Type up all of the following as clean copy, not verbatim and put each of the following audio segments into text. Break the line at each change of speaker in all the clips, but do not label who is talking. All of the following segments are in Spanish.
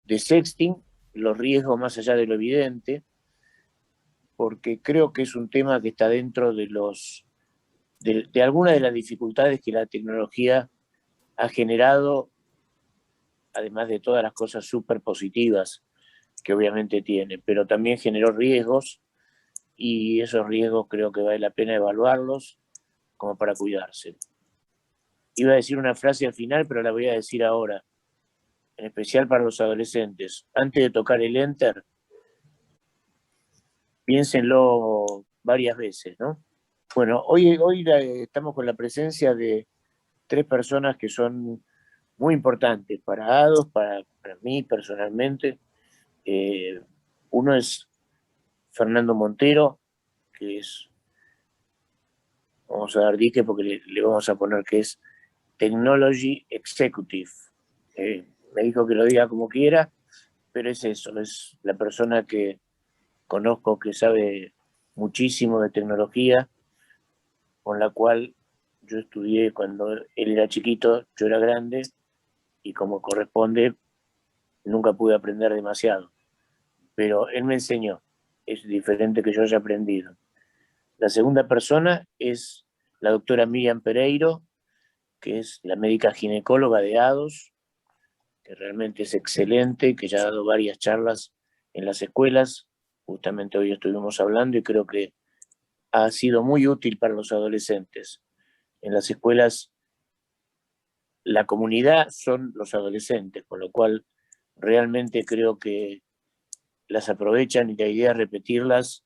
de sexting, los riesgos más allá de lo evidente, porque creo que es un tema que está dentro de algunas de las dificultades que la tecnología ha generado, además de todas las cosas súper positivas que obviamente tiene, pero también generó riesgos, y esos riesgos creo que vale la pena evaluarlos como para cuidarse. Iba a decir una frase al final, pero la voy a decir ahora, en especial para los adolescentes. Antes de tocar el enter, piénsenlo varias veces, ¿no? Bueno, hoy estamos con la presencia de tres personas que son muy importantes para ADOS, para mí personalmente. Eh, Uno es Fernando Montero, que es, vamos a dar dique porque le vamos a poner que es Technology Executive. Me dijo que lo diga como quiera, pero es eso, es la persona que conozco que sabe muchísimo de tecnología, con la cual yo estudié cuando él era chiquito, yo era grande, y como corresponde, nunca pude aprender demasiado. Pero él me enseñó, es diferente que yo haya aprendido. La segunda persona es la doctora Miriam Pereiro, que es la médica ginecóloga de ADOS, que realmente es excelente, que ya ha dado varias charlas en las escuelas. Justamente hoy estuvimos hablando y creo que ha sido muy útil para los adolescentes. En las escuelas, la comunidad son los adolescentes, con lo cual realmente creo que las aprovechan, y la idea es repetirlas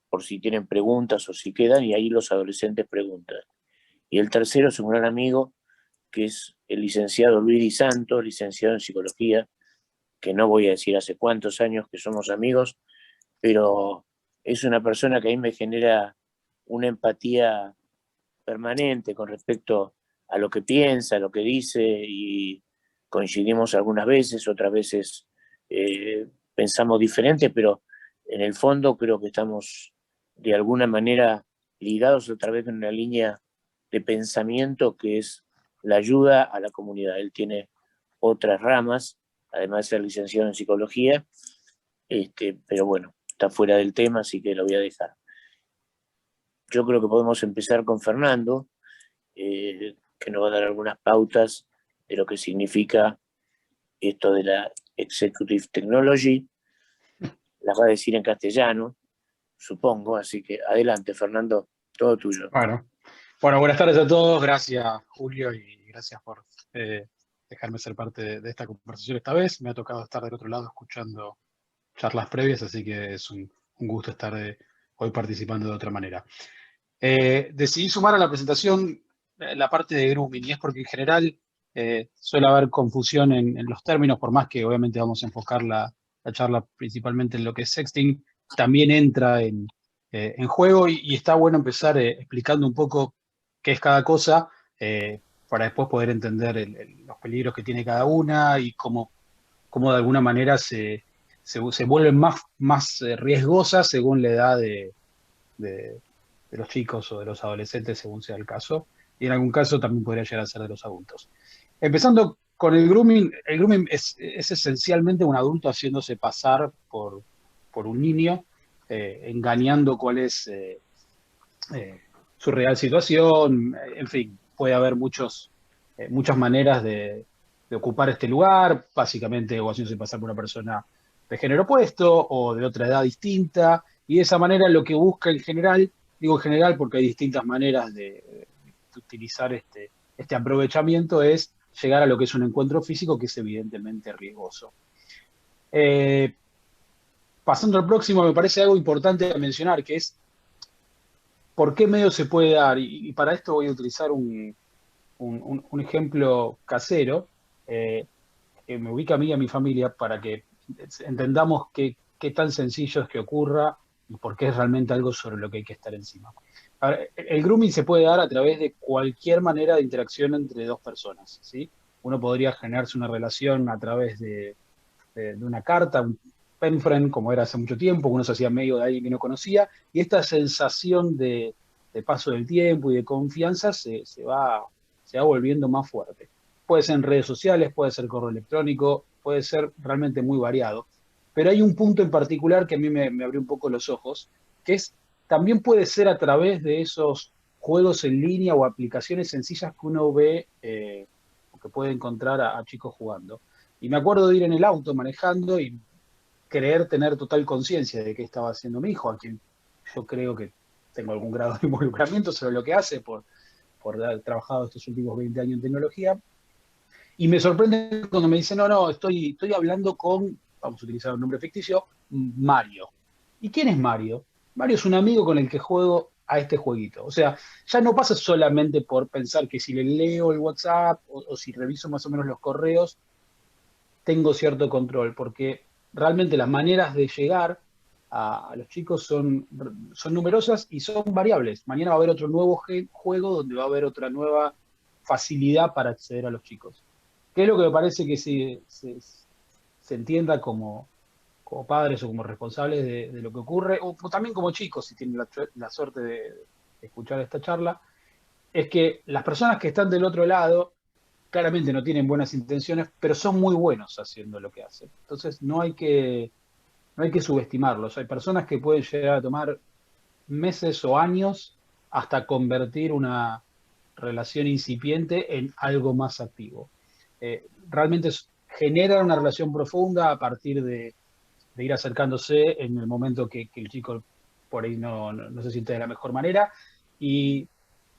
por si tienen preguntas o si quedan, y ahí los adolescentes preguntan. Y el tercero es un gran amigo, que es el licenciado Luis Di Santo, licenciado en psicología, que no voy a decir hace cuántos años que somos amigos, pero es una persona que a mí me genera una empatía permanente con respecto a lo que piensa, a lo que dice, y coincidimos algunas veces, otras veces pensamos diferente, pero en el fondo creo que estamos de alguna manera ligados a través de una línea de pensamiento que es la ayuda a la comunidad. Él tiene otras ramas, además de ser licenciado en psicología, pero bueno, está fuera del tema, así que lo voy a dejar. Yo creo que podemos empezar con Fernando, que nos va a dar algunas pautas de lo que significa esto de la Executive Technology. Las va a decir en castellano, supongo, así que adelante, Fernando, todo tuyo.
Bueno, buenas tardes a todos. Gracias, Julio, y gracias por dejarme ser parte de esta conversación esta vez. Me ha tocado estar del otro lado escuchando charlas previas, así que es un gusto estar hoy participando de otra manera. Decidí sumar a la presentación la parte de grooming, y es porque en general suele haber confusión en los términos, por más que obviamente vamos a enfocar la charla principalmente en lo que es sexting, también entra en juego, y está bueno empezar explicando un poco qué es cada cosa, para después poder entender los peligros que tiene cada una y cómo de alguna manera se vuelven más riesgosas según la edad de los chicos o de los adolescentes, según sea el caso, y en algún caso también podría llegar a ser de los adultos. Empezando con el grooming es esencialmente un adulto haciéndose pasar por un niño, engañando cuál es su real situación. En fin, puede haber muchas maneras de ocupar este lugar, básicamente o haciéndose pasar por una persona de género opuesto o de otra edad distinta, y de esa manera lo que busca en general, digo en general porque hay distintas maneras de utilizar este aprovechamiento, es llegar a lo que es un encuentro físico, que es evidentemente riesgoso. Pasando al próximo, me parece algo importante mencionar, que es por qué medio se puede dar, y para esto voy a utilizar un ejemplo casero, que me ubica a mí y a mi familia, para que entendamos qué tan sencillo es que ocurra y por qué es realmente algo sobre lo que hay que estar encima. A ver, el grooming se puede dar a través de cualquier manera de interacción entre dos personas, ¿sí? Uno podría generarse una relación a través de una carta, un pen friend, como era hace mucho tiempo, uno se hacía medio de alguien que no conocía, y esta sensación de paso del tiempo y de confianza se va volviendo más fuerte. Puede ser en redes sociales, puede ser correo electrónico, puede ser realmente muy variado. Pero hay un punto en particular que a mí me abrió un poco los ojos, que es, también puede ser a través de esos juegos en línea o aplicaciones sencillas que uno ve o que puede encontrar a chicos jugando. Y me acuerdo de ir en el auto manejando y creer tener total conciencia de qué estaba haciendo mi hijo, a quien yo creo que tengo algún grado de involucramiento sobre lo que hace por haber trabajado estos últimos 20 años en tecnología. Y me sorprende cuando me dicen, no, estoy hablando con, vamos a utilizar un nombre ficticio, Mario. ¿Y quién es Mario? Mario es un amigo con el que juego a este jueguito. O sea, ya no pasa solamente por pensar que si le leo el WhatsApp o si reviso más o menos los correos, tengo cierto control, porque realmente las maneras de llegar a los chicos son numerosas y son variables. Mañana va a haber otro nuevo juego donde va a haber otra nueva facilidad para acceder a los chicos. ¿Qué es lo que me parece que se entienda como padres o como responsables de lo que ocurre, o también como chicos, si tienen la suerte de escuchar esta charla, es que las personas que están del otro lado claramente no tienen buenas intenciones, pero son muy buenos haciendo lo que hacen. Entonces no hay que subestimarlos. Hay personas que pueden llegar a tomar meses o años hasta convertir una relación incipiente en algo más activo. Realmente generan una relación profunda a partir de ir acercándose en el momento que el chico por ahí no se siente de la mejor manera. Y,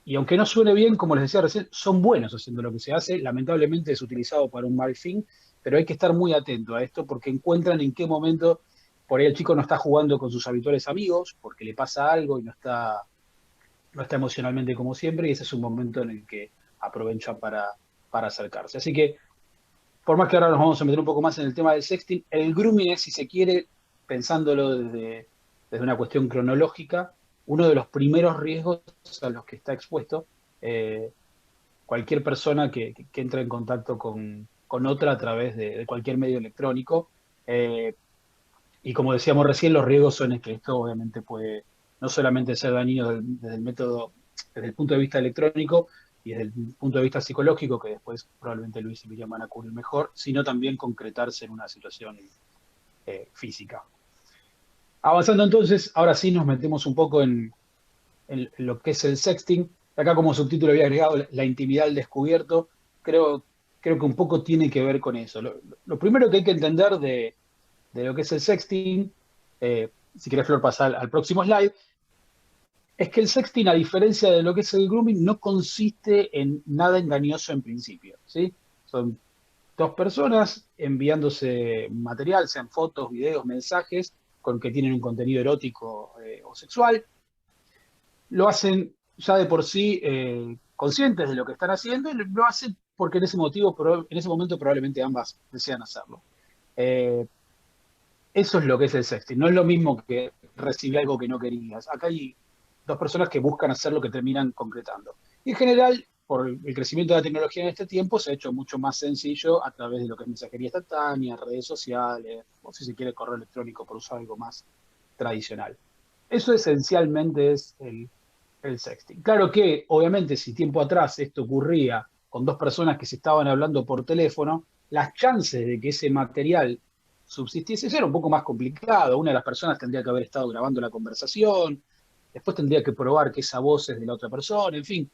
y aunque no suene bien, como les decía recién, son buenos haciendo lo que se hace. Lamentablemente es utilizado para un mal fin, pero hay que estar muy atento a esto porque encuentran en qué momento por ahí el chico no está jugando con sus habituales amigos, porque le pasa algo y no está emocionalmente como siempre, y ese es un momento en el que aprovechan para acercarse. Así que, por más que ahora nos vamos a meter un poco más en el tema del sexting, el grooming es, si se quiere, pensándolo desde una cuestión cronológica, uno de los primeros riesgos a los que está expuesto eh, cualquier persona que entra en contacto con otra a través de cualquier medio electrónico. Y como decíamos recién, los riesgos son que esto obviamente puede no solamente ser dañino desde el método, desde el punto de vista electrónico y desde el punto de vista psicológico, que después probablemente Luis y Miriam van a cubrir mejor, sino también concretarse en una situación física. Avanzando entonces, ahora sí nos metemos un poco en lo que es el sexting. Acá como subtítulo había agregado la intimidad al descubierto. Creo, creo que un poco tiene que ver con eso. Lo primero que hay que entender de lo que es el sexting, si querés Flor pasar al próximo slide, es que el sexting, a diferencia de lo que es el grooming, no consiste en nada engañoso en principio, ¿sí? Son dos personas enviándose material, sean fotos, videos, mensajes, con que tienen un contenido erótico o sexual. Lo hacen ya de por sí conscientes de lo que están haciendo y lo hacen porque en ese momento probablemente ambas desean hacerlo. Eh, Eso es lo que es el sexting. No es lo mismo que recibir algo que no querías. Acá hay dos personas que buscan hacer lo que terminan concretando. Y en general, por el crecimiento de la tecnología en este tiempo, se ha hecho mucho más sencillo a través de lo que es mensajería instantánea, redes sociales, o si se quiere correo electrónico por usar algo más tradicional. Eso esencialmente es el sexting. Claro que, obviamente, si tiempo atrás esto ocurría con dos personas que se estaban hablando por teléfono, las chances de que ese material subsistiese era un poco más complicado. Una de las personas tendría que haber estado grabando la conversación, después tendría que probar que esa voz es de la otra persona, en fin.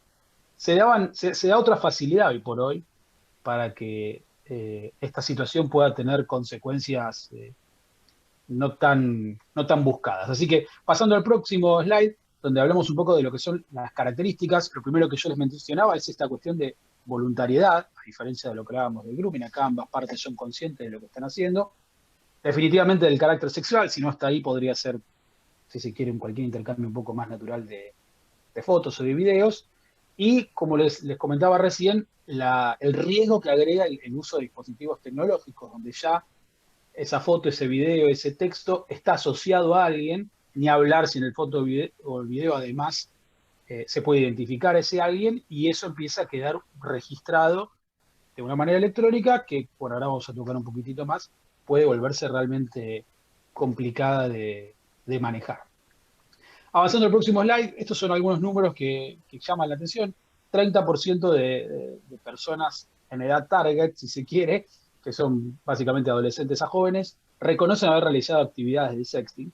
Se da otra facilidad hoy por hoy para que esta situación pueda tener consecuencias no tan buscadas. Así que pasando al próximo slide, donde hablamos un poco de lo que son las características, lo primero que yo les mencionaba es esta cuestión de voluntariedad, a diferencia de lo que hablábamos del grooming, acá ambas partes son conscientes de lo que están haciendo. Definitivamente del carácter sexual, si no está ahí podría ser, si se quiere, cualquier intercambio un poco más natural de fotos o de videos. Y como les comentaba recién, el riesgo que agrega el uso de dispositivos tecnológicos, donde ya esa foto, ese video, ese texto está asociado a alguien, ni hablar si en el foto o el video además se puede identificar a ese alguien y eso empieza a quedar registrado de una manera electrónica que por ahora vamos a tocar un poquitito más, puede volverse realmente complicada de manejar. Avanzando al próximo slide, estos son algunos números que llaman la atención. 30% de personas en edad target, si se quiere, que son básicamente adolescentes a jóvenes, reconocen haber realizado actividades de sexting.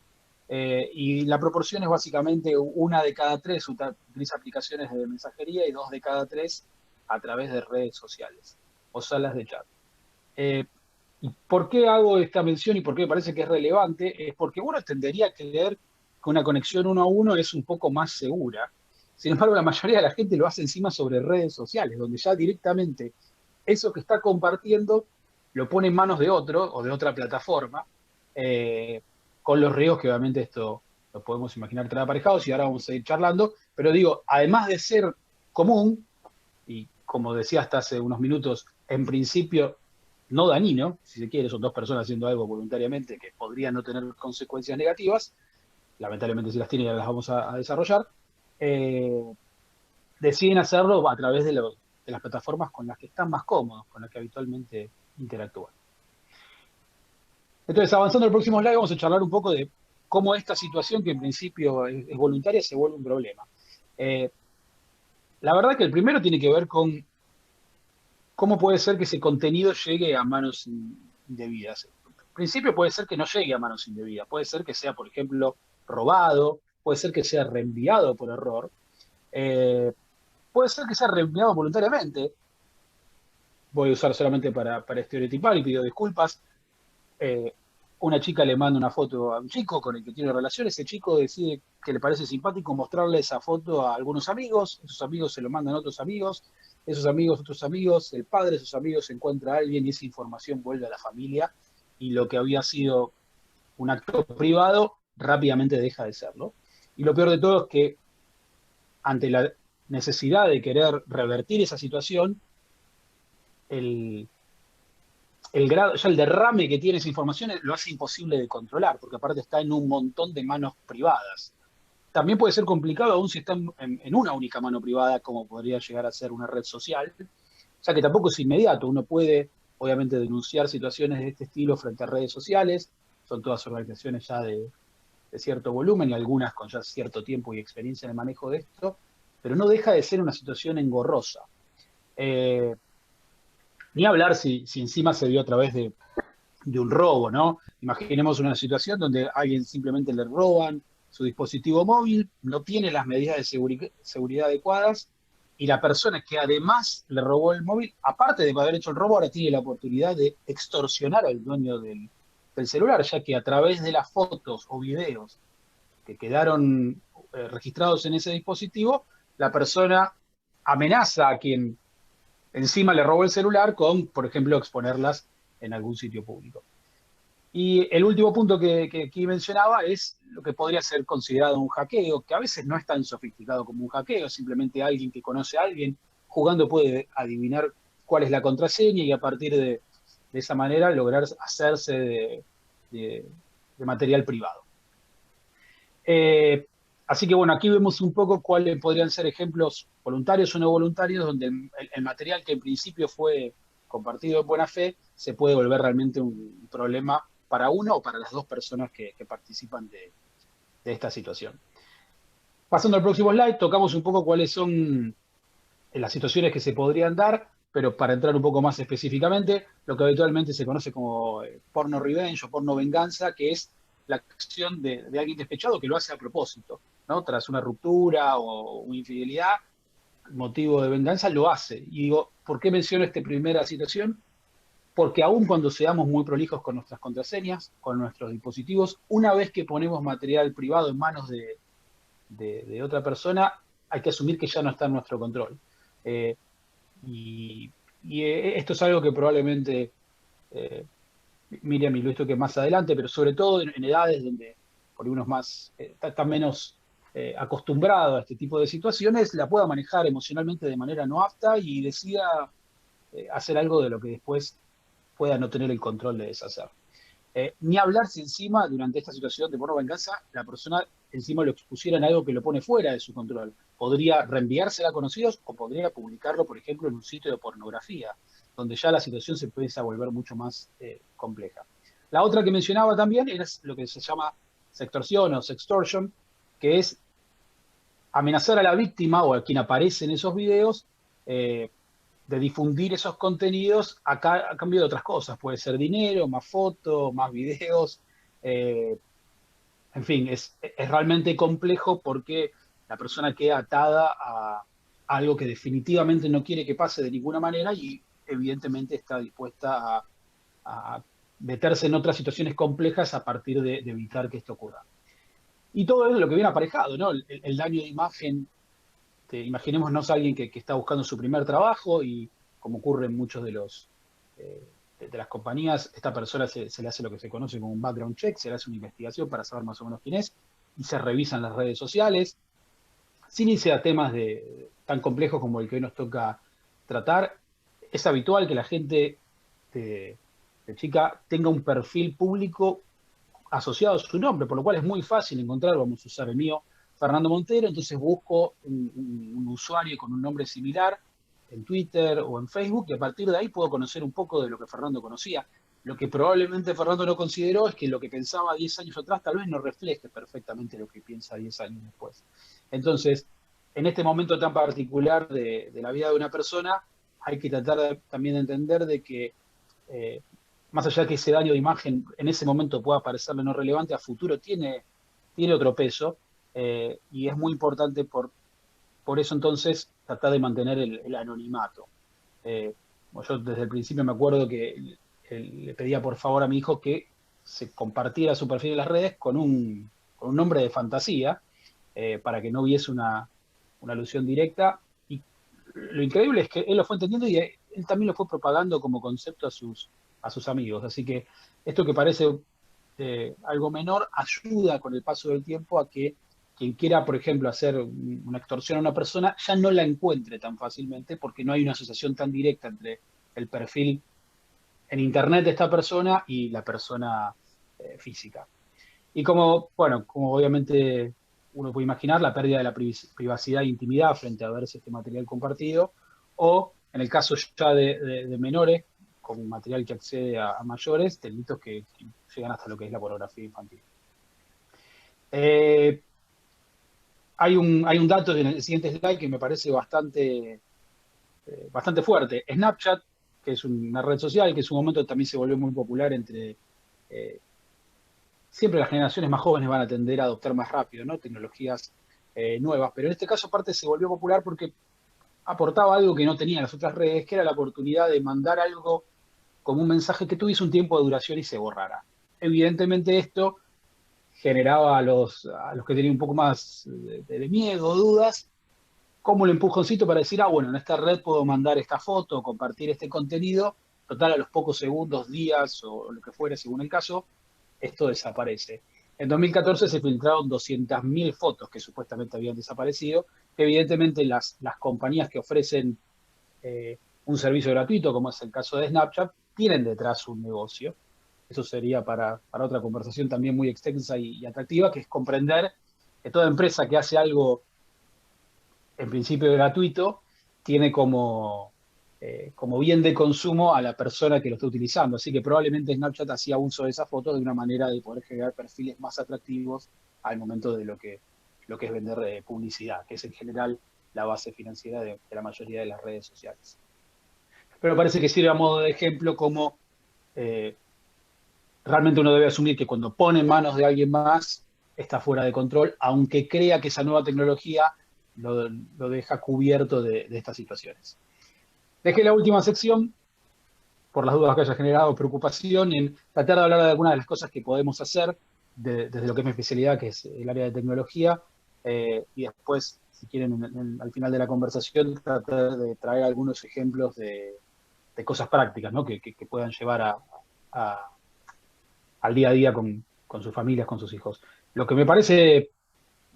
Y la proporción es básicamente 1 de cada 3 utiliza aplicaciones de mensajería y 2 de cada 3 a través de redes sociales o salas de chat. ¿Y por qué hago esta mención y por qué me parece que es relevante? Es porque uno tendería a creer que una conexión uno a uno es un poco más segura. Sin embargo, la mayoría de la gente lo hace encima sobre redes sociales, donde ya directamente eso que está compartiendo lo pone en manos de otro o de otra plataforma, con los riesgos que obviamente esto lo podemos imaginar traer aparejados y ahora vamos a ir charlando. Pero digo, además de ser común, y como decía hasta hace unos minutos, en principio no dañino, si se quiere, son dos personas haciendo algo voluntariamente que podrían no tener consecuencias negativas, lamentablemente si las tiene ya las vamos a desarrollar, eh, deciden hacerlo a través de las plataformas con las que están más cómodos, con las que habitualmente interactúan. Entonces, avanzando al próximo slide, vamos a charlar un poco de cómo esta situación, que en principio es voluntaria, se vuelve un problema. La verdad que el primero tiene que ver con cómo puede ser que ese contenido llegue a manos indebidas. En principio puede ser que no llegue a manos indebidas, puede ser que sea, por ejemplo, robado, puede ser que sea reenviado por error, puede ser que sea reenviado voluntariamente. Voy a usar solamente para estereotipar y pido disculpas. Una chica le manda una foto a un chico con el que tiene relaciones, ese chico decide que le parece simpático mostrarle esa foto a algunos amigos, esos amigos se lo mandan a otros amigos, esos amigos, otros amigos, el padre de esos amigos encuentra a alguien y esa información vuelve a la familia y lo que había sido un acto privado rápidamente deja de serlo. Y lo peor de todo es que ante la necesidad de querer revertir esa situación, el grado, ya el derrame que tiene esa información lo hace imposible de controlar, porque aparte está en un montón de manos privadas. También puede ser complicado aún si está en una única mano privada, como podría llegar a ser una red social, ya que tampoco es inmediato. Uno puede, obviamente, denunciar situaciones de este estilo frente a redes sociales. Son todas organizaciones ya de cierto volumen y algunas con ya cierto tiempo y experiencia en el manejo de esto, pero no deja de ser una situación engorrosa. Ni hablar si encima se dio a través de un robo, ¿no? Imaginemos una situación donde a alguien simplemente le roban su dispositivo móvil, no tiene las medidas de seguridad adecuadas y la persona que además le robó el móvil, aparte de haber hecho el robo, ahora tiene la oportunidad de extorsionar al dueño del celular, ya que a través de las fotos o videos que quedaron registrados en ese dispositivo, la persona amenaza a quien encima le robó el celular con, por ejemplo, exponerlas en algún sitio público. Y el último punto que aquí mencionaba es lo que podría ser considerado un hackeo, que a veces no es tan sofisticado como un hackeo, simplemente alguien que conoce a alguien jugando puede adivinar cuál es la contraseña y a partir de esa manera lograr hacerse de material privado. Así que bueno, aquí vemos un poco cuáles podrían ser ejemplos voluntarios o no voluntarios, donde el material que en principio fue compartido en buena fe se puede volver realmente un problema para una o para las dos personas que participan de esta situación. Pasando al próximo slide, tocamos un poco cuáles son las situaciones que se podrían dar, pero para entrar un poco más específicamente, lo que habitualmente se conoce como porno revenge o porno venganza, que es la acción de alguien despechado que lo hace a propósito, ¿no? Tras una ruptura o una infidelidad, motivo de venganza, lo hace. Y digo, ¿por qué menciono esta primera situación? Porque aun cuando seamos muy prolijos con nuestras contraseñas, con nuestros dispositivos, una vez que ponemos material privado en manos de otra persona, hay que asumir que ya no está en nuestro control. Eh, y esto es algo que probablemente Miriam y Luis toque más adelante, pero sobre todo en edades donde por uno más está menos acostumbrado a este tipo de situaciones, la pueda manejar emocionalmente de manera no apta y decida hacer algo de lo que después pueda no tener el control de deshacer. Ni hablar si encima, durante esta situación de porno venganza, la persona encima lo expusiera en algo que lo pone fuera de su control. Podría reenviársela a conocidos o podría publicarlo, por ejemplo, en un sitio de pornografía, donde ya la situación se empieza a volver mucho más compleja. La otra que mencionaba también era lo que se llama sextorsión o sextortion, que es amenazar a la víctima o a quien aparece en esos videos difundir esos contenidos a cambio de otras cosas. Puede ser dinero, más fotos, más videos. En fin, es realmente complejo porque la persona queda atada a algo que definitivamente no quiere que pase de ninguna manera y evidentemente está dispuesta a meterse en otras situaciones complejas a partir de evitar que esto ocurra. Y todo es lo que viene aparejado, ¿no? El daño de imagen, imaginémonos a alguien que está buscando su primer trabajo y como ocurre en muchos de las compañías, esta persona se le hace lo que se conoce como un background check, se le hace una investigación para saber más o menos quién es, y se revisan las redes sociales, sin irse a temas tan complejos como el que hoy nos toca tratar. Es habitual que la gente de chica tenga un perfil público asociado a su nombre, por lo cual es muy fácil encontrar, vamos a usar el mío, Fernando Montero, entonces busco un usuario con un nombre similar en Twitter o en Facebook y a partir de ahí puedo conocer un poco de lo que Fernando conocía. Lo que probablemente Fernando no consideró es que lo que pensaba 10 años atrás tal vez no refleje perfectamente lo que piensa 10 años después. Entonces, en este momento tan particular de la vida de una persona, hay que tratar también de entender de que eh, más allá de que ese daño de imagen en ese momento pueda parecerle no relevante, a futuro tiene otro peso y es muy importante por eso entonces tratar de mantener el anonimato. Yo desde el principio me acuerdo que le pedía por favor a mi hijo que se compartiera su perfil en las redes con un nombre de fantasía para que no hubiese una alusión directa. Y lo increíble es que él lo fue entendiendo y él también lo fue propagando como concepto a sus amigos. Así que esto que parece algo menor ayuda con el paso del tiempo a que quien quiera, por ejemplo, hacer una extorsión a una persona ya no la encuentre tan fácilmente porque no hay una asociación tan directa entre el perfil en Internet de esta persona y la persona física. Y como obviamente uno puede imaginar, la pérdida de la privacidad e intimidad frente a verse este material compartido, o en el caso ya de menores, con material que accede a mayores, delitos que llegan hasta lo que es la pornografía infantil. Hay un dato en el siguiente slide que me parece bastante fuerte. Snapchat, que es una red social que en su momento también se volvió muy popular entre siempre las generaciones más jóvenes van a tender a adoptar más rápido, ¿no? Tecnologías nuevas, pero en este caso aparte se volvió popular porque aportaba algo que no tenían las otras redes, que era la oportunidad de mandar algo como un mensaje que tuviese un tiempo de duración y se borrara. Evidentemente esto generaba a los que tenían un poco más de miedo, dudas, como el empujoncito para decir, bueno, en esta red puedo mandar esta foto, compartir este contenido, total a los pocos segundos, días o lo que fuera según el caso, esto desaparece. En 2014 se filtraron 200.000 fotos que supuestamente habían desaparecido, que evidentemente las compañías que ofrecen un servicio gratuito, como es el caso de Snapchat, tienen detrás un negocio. Eso sería para otra conversación también muy extensa y atractiva, que es comprender que toda empresa que hace algo en principio gratuito tiene como bien de consumo a la persona que lo está utilizando. Así que probablemente Snapchat hacía uso de esa foto de una manera de poder generar perfiles más atractivos al momento de lo que es vender publicidad, que es en general la base financiera de la mayoría de las redes sociales. Pero parece que sirve a modo de ejemplo como realmente uno debe asumir que cuando pone en manos de alguien más está fuera de control, aunque crea que esa nueva tecnología lo deja cubierto de estas situaciones. Dejé la última sección, por las dudas que haya generado preocupación, en tratar de hablar de algunas de las cosas que podemos hacer desde lo que es mi especialidad, que es el área de tecnología, y después, si quieren, al final de la conversación, tratar de traer algunos ejemplos de cosas prácticas, ¿no? que puedan llevar al día a día con sus familias, con sus hijos. Lo que me parece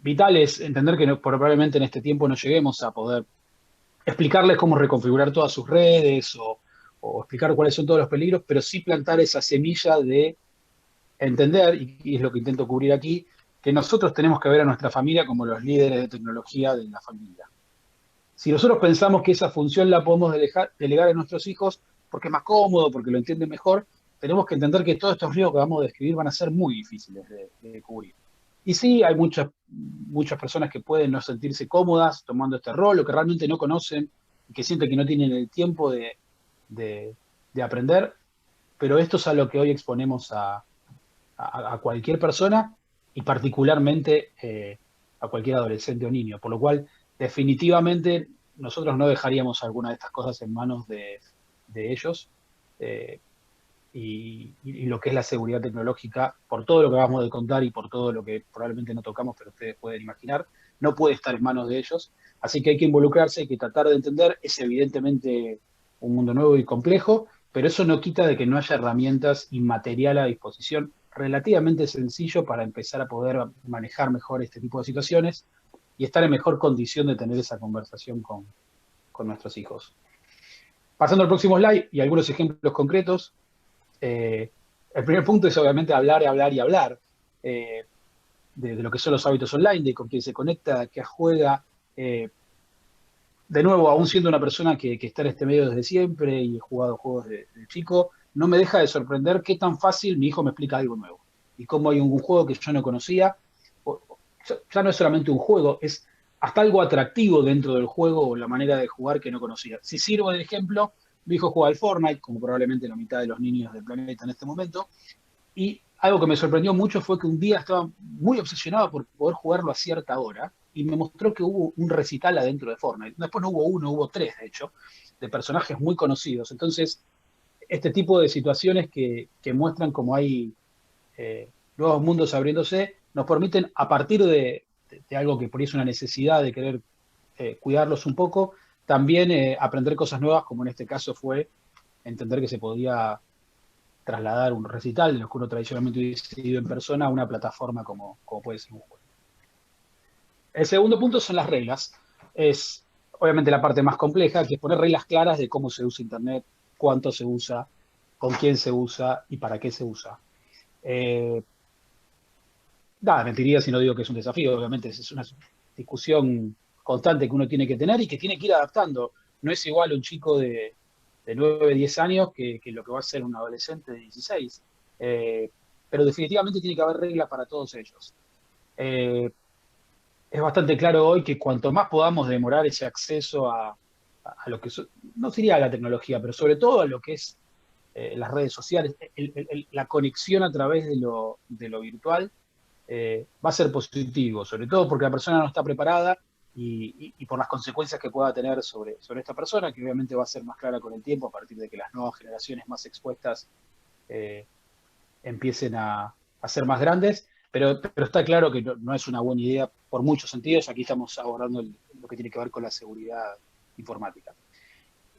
vital es entender que probablemente en este tiempo no lleguemos a poder explicarles cómo reconfigurar todas sus redes o explicar cuáles son todos los peligros, pero sí plantar esa semilla de entender, y es lo que intento cubrir aquí, que nosotros tenemos que ver a nuestra familia como los líderes de tecnología de la familia. Si nosotros pensamos que esa función la podemos delegar a nuestros hijos porque es más cómodo, porque lo entienden mejor, tenemos que entender que todos estos riesgos que vamos a describir van a ser muy difíciles de cubrir. Y sí, hay muchas personas que pueden no sentirse cómodas tomando este rol o que realmente no conocen que sienten que no tienen el tiempo de aprender, pero esto es a lo que hoy exponemos a cualquier persona y particularmente a cualquier adolescente o niño, por lo cual definitivamente nosotros no dejaríamos alguna de estas cosas en manos de ellos. eh, y lo que es la seguridad tecnológica, por todo lo que acabamos de contar y por todo lo que probablemente no tocamos, pero ustedes pueden imaginar, no puede estar en manos de ellos. Así que hay que involucrarse, hay que tratar de entender. Es evidentemente un mundo nuevo y complejo, pero eso no quita de que no haya herramientas y material a disposición relativamente sencillo para empezar a poder manejar mejor este tipo de situaciones y estar en mejor condición de tener esa conversación con nuestros hijos. Pasando al próximo slide y algunos ejemplos concretos. El primer punto es obviamente hablar y hablar y hablar de lo que son los hábitos online, de con quién se conecta, qué juega. De nuevo, aún siendo una persona que está en este medio desde siempre y he jugado juegos de chico, no me deja de sorprender qué tan fácil mi hijo me explica algo nuevo. Y cómo hay un juego que yo no conocía. Ya no es solamente un juego, es hasta algo atractivo dentro del juego o la manera de jugar que no conocía. Si sirvo de ejemplo, mi hijo juega al Fortnite, como probablemente la mitad de los niños del planeta en este momento, y algo que me sorprendió mucho fue que un día estaba muy obsesionado por poder jugarlo a cierta hora y me mostró que hubo un recital adentro de Fortnite. Después no hubo uno, hubo tres, de hecho, de personajes muy conocidos. Entonces, este tipo de situaciones que muestran cómo hay nuevos mundos abriéndose, nos permiten, a partir de algo que por ahí es una necesidad de querer cuidarlos un poco, también aprender cosas nuevas, como en este caso fue entender que se podía trasladar un recital de los que uno tradicionalmente hubiese ido en persona a una plataforma como puede ser un juego. El segundo punto son las reglas. Es obviamente la parte más compleja, que es poner reglas claras de cómo se usa Internet, cuánto se usa, con quién se usa y para qué se usa. Nada, mentiría si no digo que es un desafío, obviamente es una discusión constante que uno tiene que tener y que tiene que ir adaptando. No es igual un chico de 9, 10 años que lo que va a ser un adolescente de 16. Pero definitivamente tiene que haber reglas para todos ellos. Es bastante claro hoy que cuanto más podamos demorar ese acceso a lo que no sería la tecnología, pero sobre todo a lo que es las redes sociales, la conexión a través de lo virtual, va a ser positivo, sobre todo porque la persona no está preparada y por las consecuencias que pueda tener sobre esta persona, que obviamente va a ser más clara con el tiempo a partir de que las nuevas generaciones más expuestas eh, empiecen a ser más grandes, pero está claro que no es una buena idea por muchos sentidos. Aquí estamos abordando lo que tiene que ver con la seguridad informática.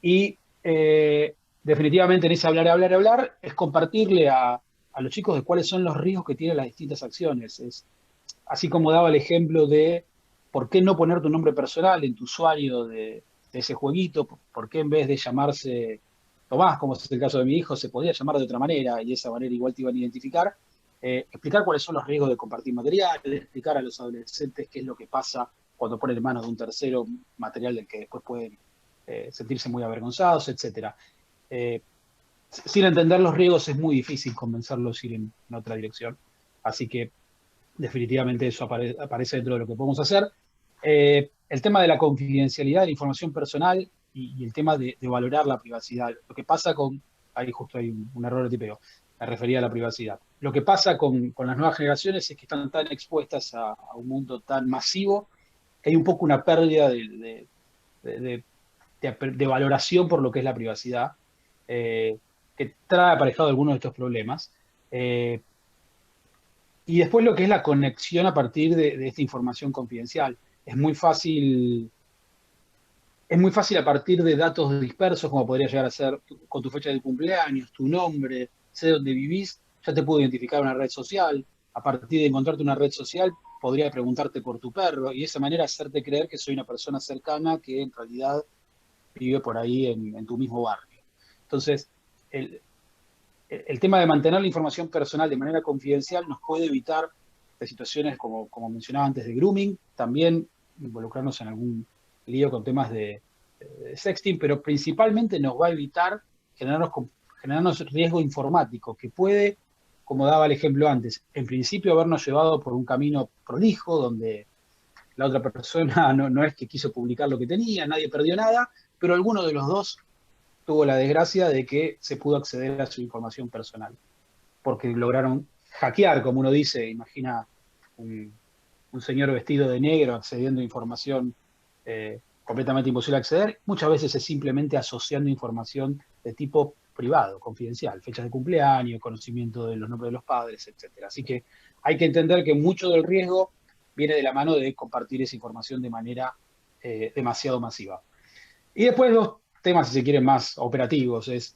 Y definitivamente en ese hablar, hablar, hablar, es compartirle a los chicos de cuáles son los riesgos que tienen las distintas acciones. Es, así como daba el ejemplo de por qué no poner tu nombre personal en tu usuario de ese jueguito, por qué en vez de llamarse Tomás, como es el caso de mi hijo, se podía llamar de otra manera y de esa manera igual te iban a identificar. Explicar cuáles son los riesgos de compartir material, explicar a los adolescentes qué es lo que pasa cuando ponen en manos de un tercero material del que después pueden sentirse muy avergonzados, etcétera. Sin entender los riesgos es muy difícil convencerlos a ir en otra dirección. Así que definitivamente eso aparece dentro de lo que podemos hacer. El tema de la confidencialidad de la información personal y el tema de valorar la privacidad. Lo que pasa ahí justo hay un error de tipeo, me refería a la privacidad. Lo que pasa con las nuevas generaciones es que están tan expuestas a un mundo tan masivo que hay un poco una pérdida de valoración por lo que es la privacidad, que trae aparejado algunos de estos problemas. Y después lo que es la conexión a partir de esta información confidencial. Es muy fácil a partir de datos dispersos, como podría llegar a ser con tu fecha de cumpleaños, tu nombre, sé dónde vivís, ya te puedo identificar una red social. A partir de encontrarte una red social, podría preguntarte por tu perro y de esa manera hacerte creer que soy una persona cercana que en realidad vive por ahí en tu mismo barrio. Entonces, el tema de mantener la información personal de manera confidencial nos puede evitar de situaciones como mencionaba antes de grooming, también involucrarnos en algún lío con temas de sexting, pero principalmente nos va a evitar generarnos riesgo informático, que puede, como daba el ejemplo antes, en principio habernos llevado por un camino prolijo, donde la otra persona no es que quiso publicar lo que tenía, nadie perdió nada, pero alguno de los dos tuvo la desgracia de que se pudo acceder a su información personal, porque lograron hackear, como uno dice, imagina un, un señor vestido de negro accediendo a información completamente imposible de acceder, muchas veces es simplemente asociando información de tipo privado, confidencial, fechas de cumpleaños, conocimiento de los nombres de los padres, etcétera. Así que hay que entender que mucho del riesgo viene de la mano de compartir esa información de manera demasiado masiva. Y después los temas, si se quieren, más operativos. Es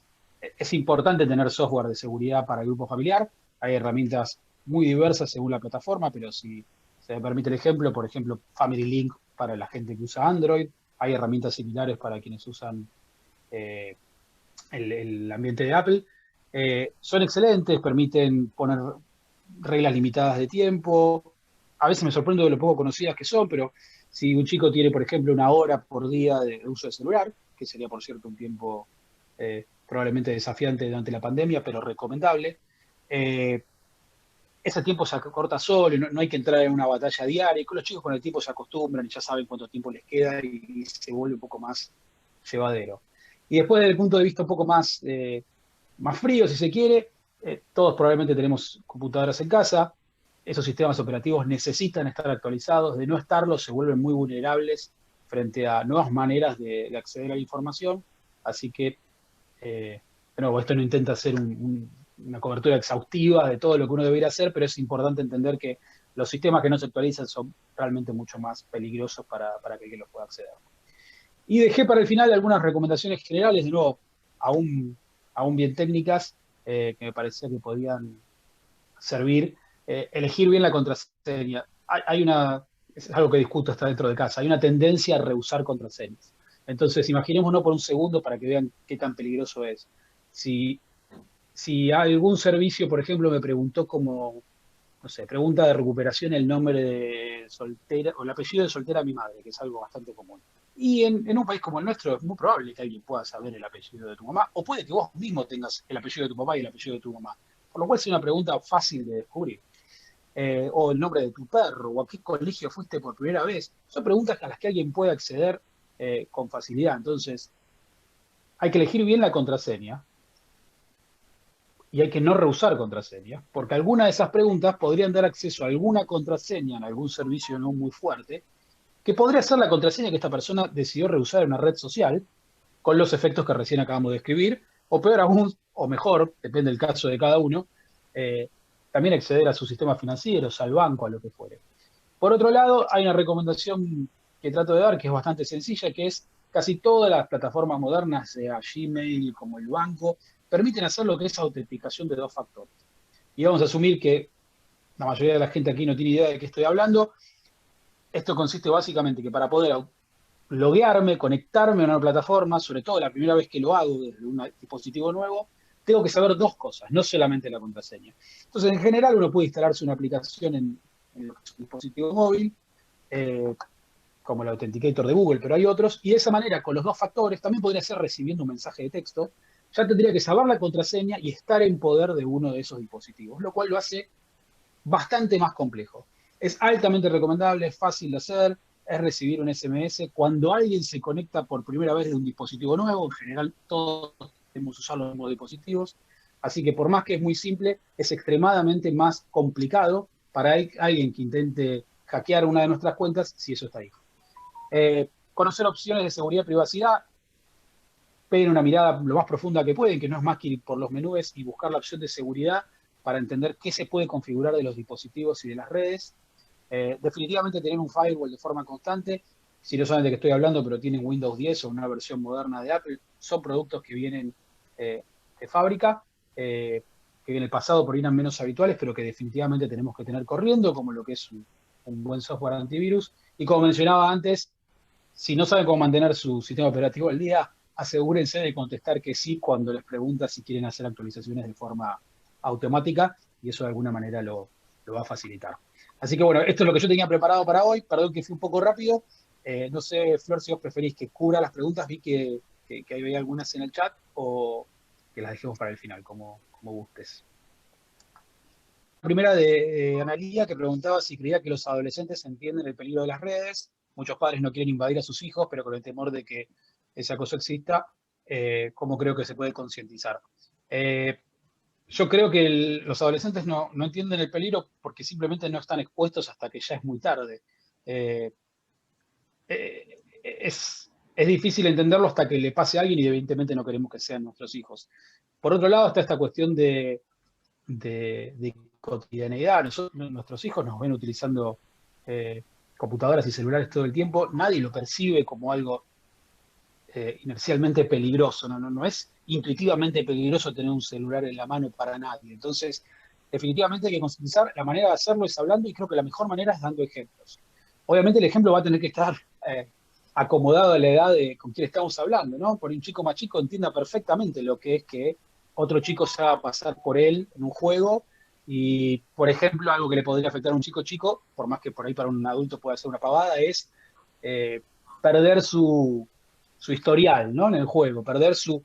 importante tener software de seguridad para el grupo familiar. Hay herramientas muy diversas según la plataforma, pero si se me permite el ejemplo, por ejemplo, Family Link para la gente que usa Android. Hay herramientas similares para quienes usan eh, el ambiente de Apple. Son excelentes, permiten poner reglas limitadas de tiempo. A veces me sorprendo de lo poco conocidas que son, pero si un chico tiene, por ejemplo, 1 hora por día de uso de celular, que sería, por cierto, un tiempo probablemente desafiante durante la pandemia, pero recomendable, ese tiempo se acorta solo, no hay que entrar en una batalla diaria, y con los chicos con el tiempo se acostumbran y ya saben cuánto tiempo les queda y se vuelve un poco más llevadero. Y después, desde el punto de vista un poco más frío, si se quiere, todos probablemente tenemos computadoras en casa, esos sistemas operativos necesitan estar actualizados, de no estarlo se vuelven muy vulnerables frente a nuevas maneras de acceder a la información, así que, de nuevo, esto no intenta ser una cobertura exhaustiva de todo lo que uno debería hacer, pero es importante entender que los sistemas que no se actualizan son realmente mucho más peligrosos para que alguien los pueda acceder. Y dejé para el final algunas recomendaciones generales, de nuevo, aún, aún bien técnicas, que me parecía que podían servir. Elegir bien la contraseña. Es algo que discuto hasta dentro de casa, hay una tendencia a rehusar contraseñas. Entonces, imaginémonos por un segundo para que vean qué tan peligroso es. Si, si algún servicio, por ejemplo, me preguntó como, no sé, pregunta de recuperación el nombre de soltera o el apellido de soltera de mi madre, que es algo bastante común. Y en un país como el nuestro es muy probable que alguien pueda saber el apellido de tu mamá, o puede que vos mismo tengas el apellido de tu papá y el apellido de tu mamá. Por lo cual es una pregunta fácil de descubrir. O el nombre de tu perro, o a qué colegio fuiste por primera vez. Son preguntas a las que alguien puede acceder con facilidad. Entonces, hay que elegir bien la contraseña y hay que no rehusar contraseña, porque algunas de esas preguntas podrían dar acceso a alguna contraseña en algún servicio no muy fuerte, que podría ser la contraseña que esta persona decidió rehusar en una red social, con los efectos que recién acabamos de escribir, o peor aún, o mejor, depende del caso de cada uno, eh, también acceder a sus sistemas financieros, al banco, a lo que fuere. Por otro lado, hay una recomendación que trato de dar que es bastante sencilla, que es casi todas las plataformas modernas, sea Gmail como el banco, permiten hacer lo que es autenticación de 2 factores. Y vamos a asumir que la mayoría de la gente aquí no tiene idea de qué estoy hablando. Esto consiste básicamente que para poder loguearme, conectarme a una plataforma, sobre todo la primera vez que lo hago desde un dispositivo nuevo, tengo que saber 2 cosas, no solamente la contraseña. Entonces, en general, uno puede instalarse una aplicación en un dispositivo móvil, eh, como el Authenticator de Google, pero hay otros, y de esa manera, con los 2 factores, también podría ser recibiendo un mensaje de texto, ya tendría que saber la contraseña y estar en poder de uno de esos dispositivos, lo cual lo hace bastante más complejo. Es altamente recomendable, es fácil de hacer, es recibir un SMS. Cuando alguien se conecta por primera vez de un dispositivo nuevo, en general todos debemos usar los mismos dispositivos, así que por más que es muy simple, es extremadamente más complicado para alguien que intente hackear una de nuestras cuentas si eso está ahí. Conocer opciones de seguridad y privacidad, peguen una mirada lo más profunda que pueden, que no es más que ir por los menús y buscar la opción de seguridad para entender qué se puede configurar de los dispositivos y de las redes. Definitivamente tener un firewall de forma constante, si no saben de qué estoy hablando, pero tienen Windows 10 o una versión moderna de Apple, son productos que vienen de fábrica, que en el pasado por ahí eran menos habituales, pero que definitivamente tenemos que tener corriendo, como lo que es un buen software antivirus. Y como mencionaba antes, si no saben cómo mantener su sistema operativo al día, asegúrense de contestar que sí cuando les pregunta si quieren hacer actualizaciones de forma automática y eso de alguna manera lo va a facilitar. Así que bueno, esto es lo que yo tenía preparado para hoy. Perdón que fui un poco rápido. No sé, Flor, si vos preferís que cubra las preguntas. Vi que hay algunas en el chat o que las dejemos para el final, como gustes. La primera de Analía, que preguntaba si creía que los adolescentes entienden el peligro de las redes. Muchos padres no quieren invadir a sus hijos, pero con el temor de que ese acoso exista, cómo creo que se puede concientizar. Yo creo que los adolescentes no entienden el peligro porque simplemente no están expuestos hasta que ya es muy tarde. Eh, es difícil entenderlo hasta que le pase a alguien y evidentemente no queremos que sean nuestros hijos. Por otro lado está esta cuestión de cotidianeidad. Nuestros hijos nos ven utilizando computadoras y celulares todo el tiempo. Nadie lo percibe como algo inercialmente peligroso. No es intuitivamente peligroso tener un celular en la mano para nadie. Entonces, definitivamente hay que concientizar. La manera de hacerlo es hablando y creo que la mejor manera es dando ejemplos. Obviamente el ejemplo va a tener que estar acomodado a la edad con quien estamos hablando, ¿no? Por un chico más chico entienda perfectamente lo que es que otro chico se haga pasar por él en un juego y, por ejemplo, algo que le podría afectar a un chico chico, por más que por ahí para un adulto pueda ser una pavada, es perder su historial, ¿no? En el juego, perder su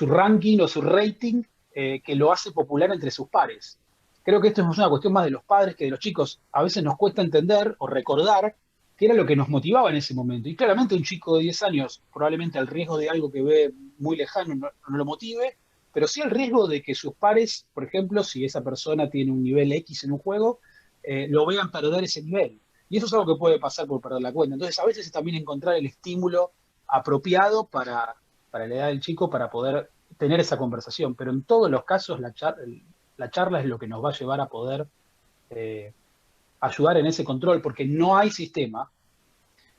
ranking o su rating que lo hace popular entre sus pares. Creo que esto es una cuestión más de los padres que de los chicos. A veces nos cuesta entender o recordar qué era lo que nos motivaba en ese momento. Y claramente un chico de 10 años, probablemente el riesgo de algo que ve muy lejano no lo motive, pero sí el riesgo de que sus pares, por ejemplo, si esa persona tiene un nivel X en un juego, lo vean perder ese nivel. Y eso es algo que puede pasar por perder la cuenta. Entonces, a veces es también encontrar el estímulo apropiado para la edad del chico para poder tener esa conversación. Pero en todos los casos la charla es lo que nos va a llevar a poder ayudar en ese control, porque no hay sistema,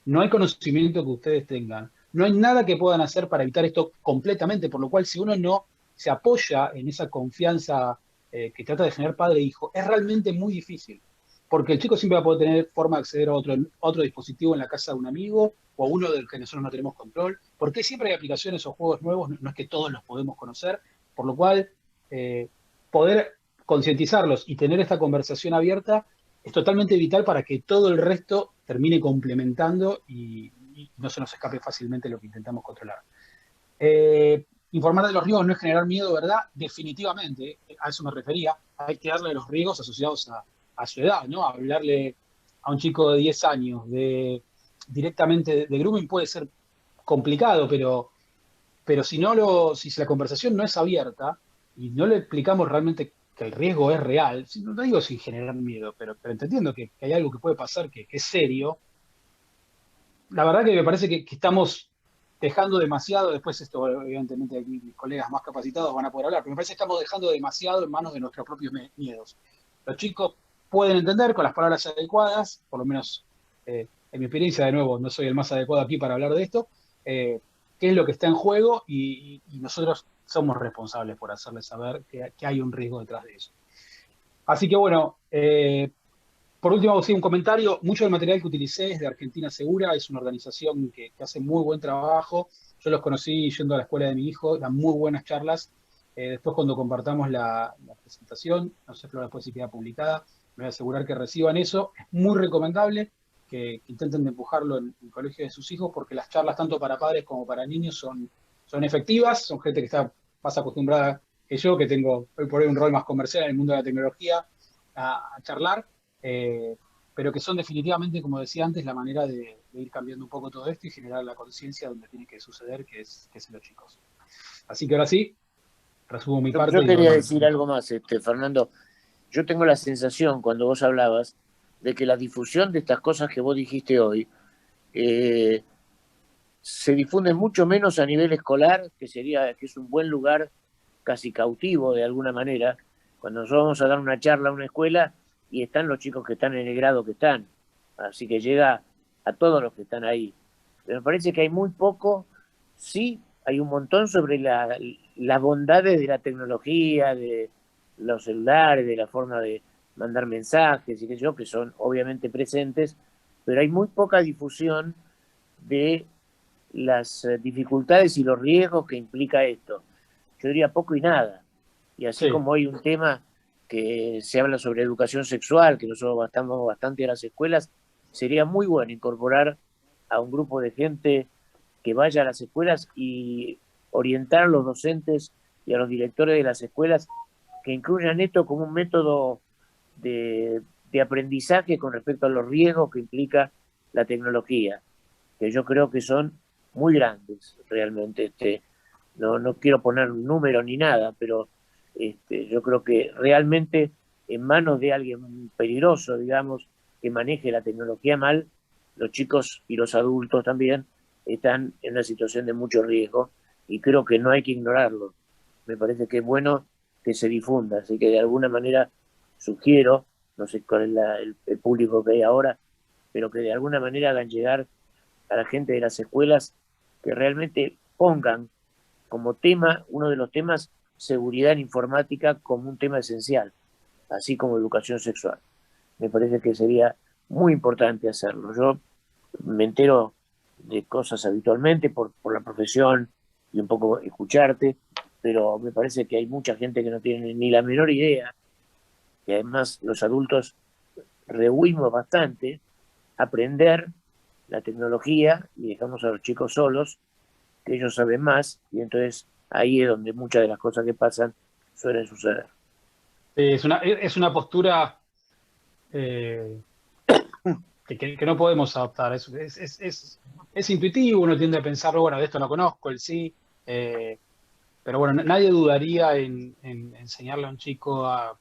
no hay conocimiento que ustedes tengan, no hay nada que puedan hacer para evitar esto completamente, por lo cual si uno no se apoya en esa confianza que trata de generar padre e hijo, es realmente muy difícil, porque el chico siempre va a poder tener forma de acceder a otro dispositivo en la casa de un amigo o a uno del que nosotros no tenemos control, porque siempre hay aplicaciones o juegos nuevos, no es que todos los podemos conocer, por lo cual poder concientizarlos y tener esta conversación abierta es totalmente vital para que todo el resto termine complementando y no se nos escape fácilmente lo que intentamos controlar. Informar de los riesgos no es generar miedo, ¿verdad? Definitivamente, a eso me refería. Hay que darle los riesgos asociados a su edad, ¿no? Hablarle a un chico de 10 años directamente de grooming puede ser complicado, pero si la conversación no es abierta y no le explicamos realmente que el riesgo es real, no digo sin generar miedo, pero entendiendo que hay algo que puede pasar que es serio, la verdad que me parece que estamos dejando demasiado, después esto evidentemente aquí mis colegas más capacitados van a poder hablar, pero me parece que estamos dejando demasiado en manos de nuestros propios miedos. Los chicos pueden entender con las palabras adecuadas, por lo menos en mi experiencia, de nuevo, no soy el más adecuado aquí para hablar de esto, qué es lo que está en juego y nosotros somos responsables por hacerles saber que hay un riesgo detrás de eso. Así que bueno, por último, sí, un comentario. Mucho del material que utilicé es de Argentina Segura, es una organización que hace muy buen trabajo. Yo los conocí yendo a la escuela de mi hijo, dan muy buenas charlas. Después, cuando compartamos la presentación, no sé, Flor, después si queda publicada, me voy a asegurar que reciban eso. Es muy recomendable que intenten de empujarlo en el colegio de sus hijos, porque las charlas, tanto para padres como para niños, son efectivas. Son gente que está más acostumbrada que yo, que tengo hoy por hoy un rol más comercial en el mundo de la tecnología, a charlar. Pero que son definitivamente, como decía antes, la manera de ir cambiando un poco todo esto y generar la conciencia donde tiene que suceder, que es en los chicos. Así que ahora sí, resumo mi parte.
Yo quería decir algo más, Fernando. Yo tengo la sensación, cuando vos hablabas, de que la difusión de estas cosas que vos dijiste hoy se difunde mucho menos a nivel escolar, que es un buen lugar casi cautivo de alguna manera, cuando nosotros vamos a dar una charla a una escuela y están los chicos que están en el grado que están. Así que llega a todos los que están ahí. Pero me parece que hay muy poco, sí, hay un montón sobre las bondades de la tecnología, de los celulares, de la forma de mandar mensajes y qué sé yo, que son obviamente presentes, pero hay muy poca difusión de las dificultades y los riesgos que implica esto. Yo diría poco y nada. Y así como hay un tema que se habla sobre educación sexual, que nosotros estamos bastante a las escuelas, sería muy bueno incorporar a un grupo de gente que vaya a las escuelas y orientar a los docentes y a los directores de las escuelas que incluyan esto como un método de aprendizaje con respecto a los riesgos que implica la tecnología, que yo creo que son muy grandes, realmente. No quiero poner un número ni nada, pero yo creo que realmente en manos de alguien peligroso, digamos, que maneje la tecnología mal, los chicos y los adultos también están en una situación de mucho riesgo y creo que no hay que ignorarlo. Me parece que es bueno que se difunda, así que de alguna manera sugiero, no sé cuál es el público que hay ahora, pero que de alguna manera hagan llegar a la gente de las escuelas que realmente pongan como tema, uno de los temas, seguridad en informática como un tema esencial, así como educación sexual. Me parece que sería muy importante hacerlo. Yo me entero de cosas habitualmente por la profesión y un poco escucharte, pero me parece que hay mucha gente que no tiene ni la menor idea, y además los adultos rehuimos bastante aprender la tecnología y dejamos a los chicos solos, que ellos saben más, y entonces ahí es donde muchas de las cosas que pasan suelen suceder.
Es una postura eh, que no podemos adoptar. Es intuitivo, uno tiende a pensar, bueno, de esto no conozco, el sí, pero bueno, nadie dudaría en enseñarle a un chico a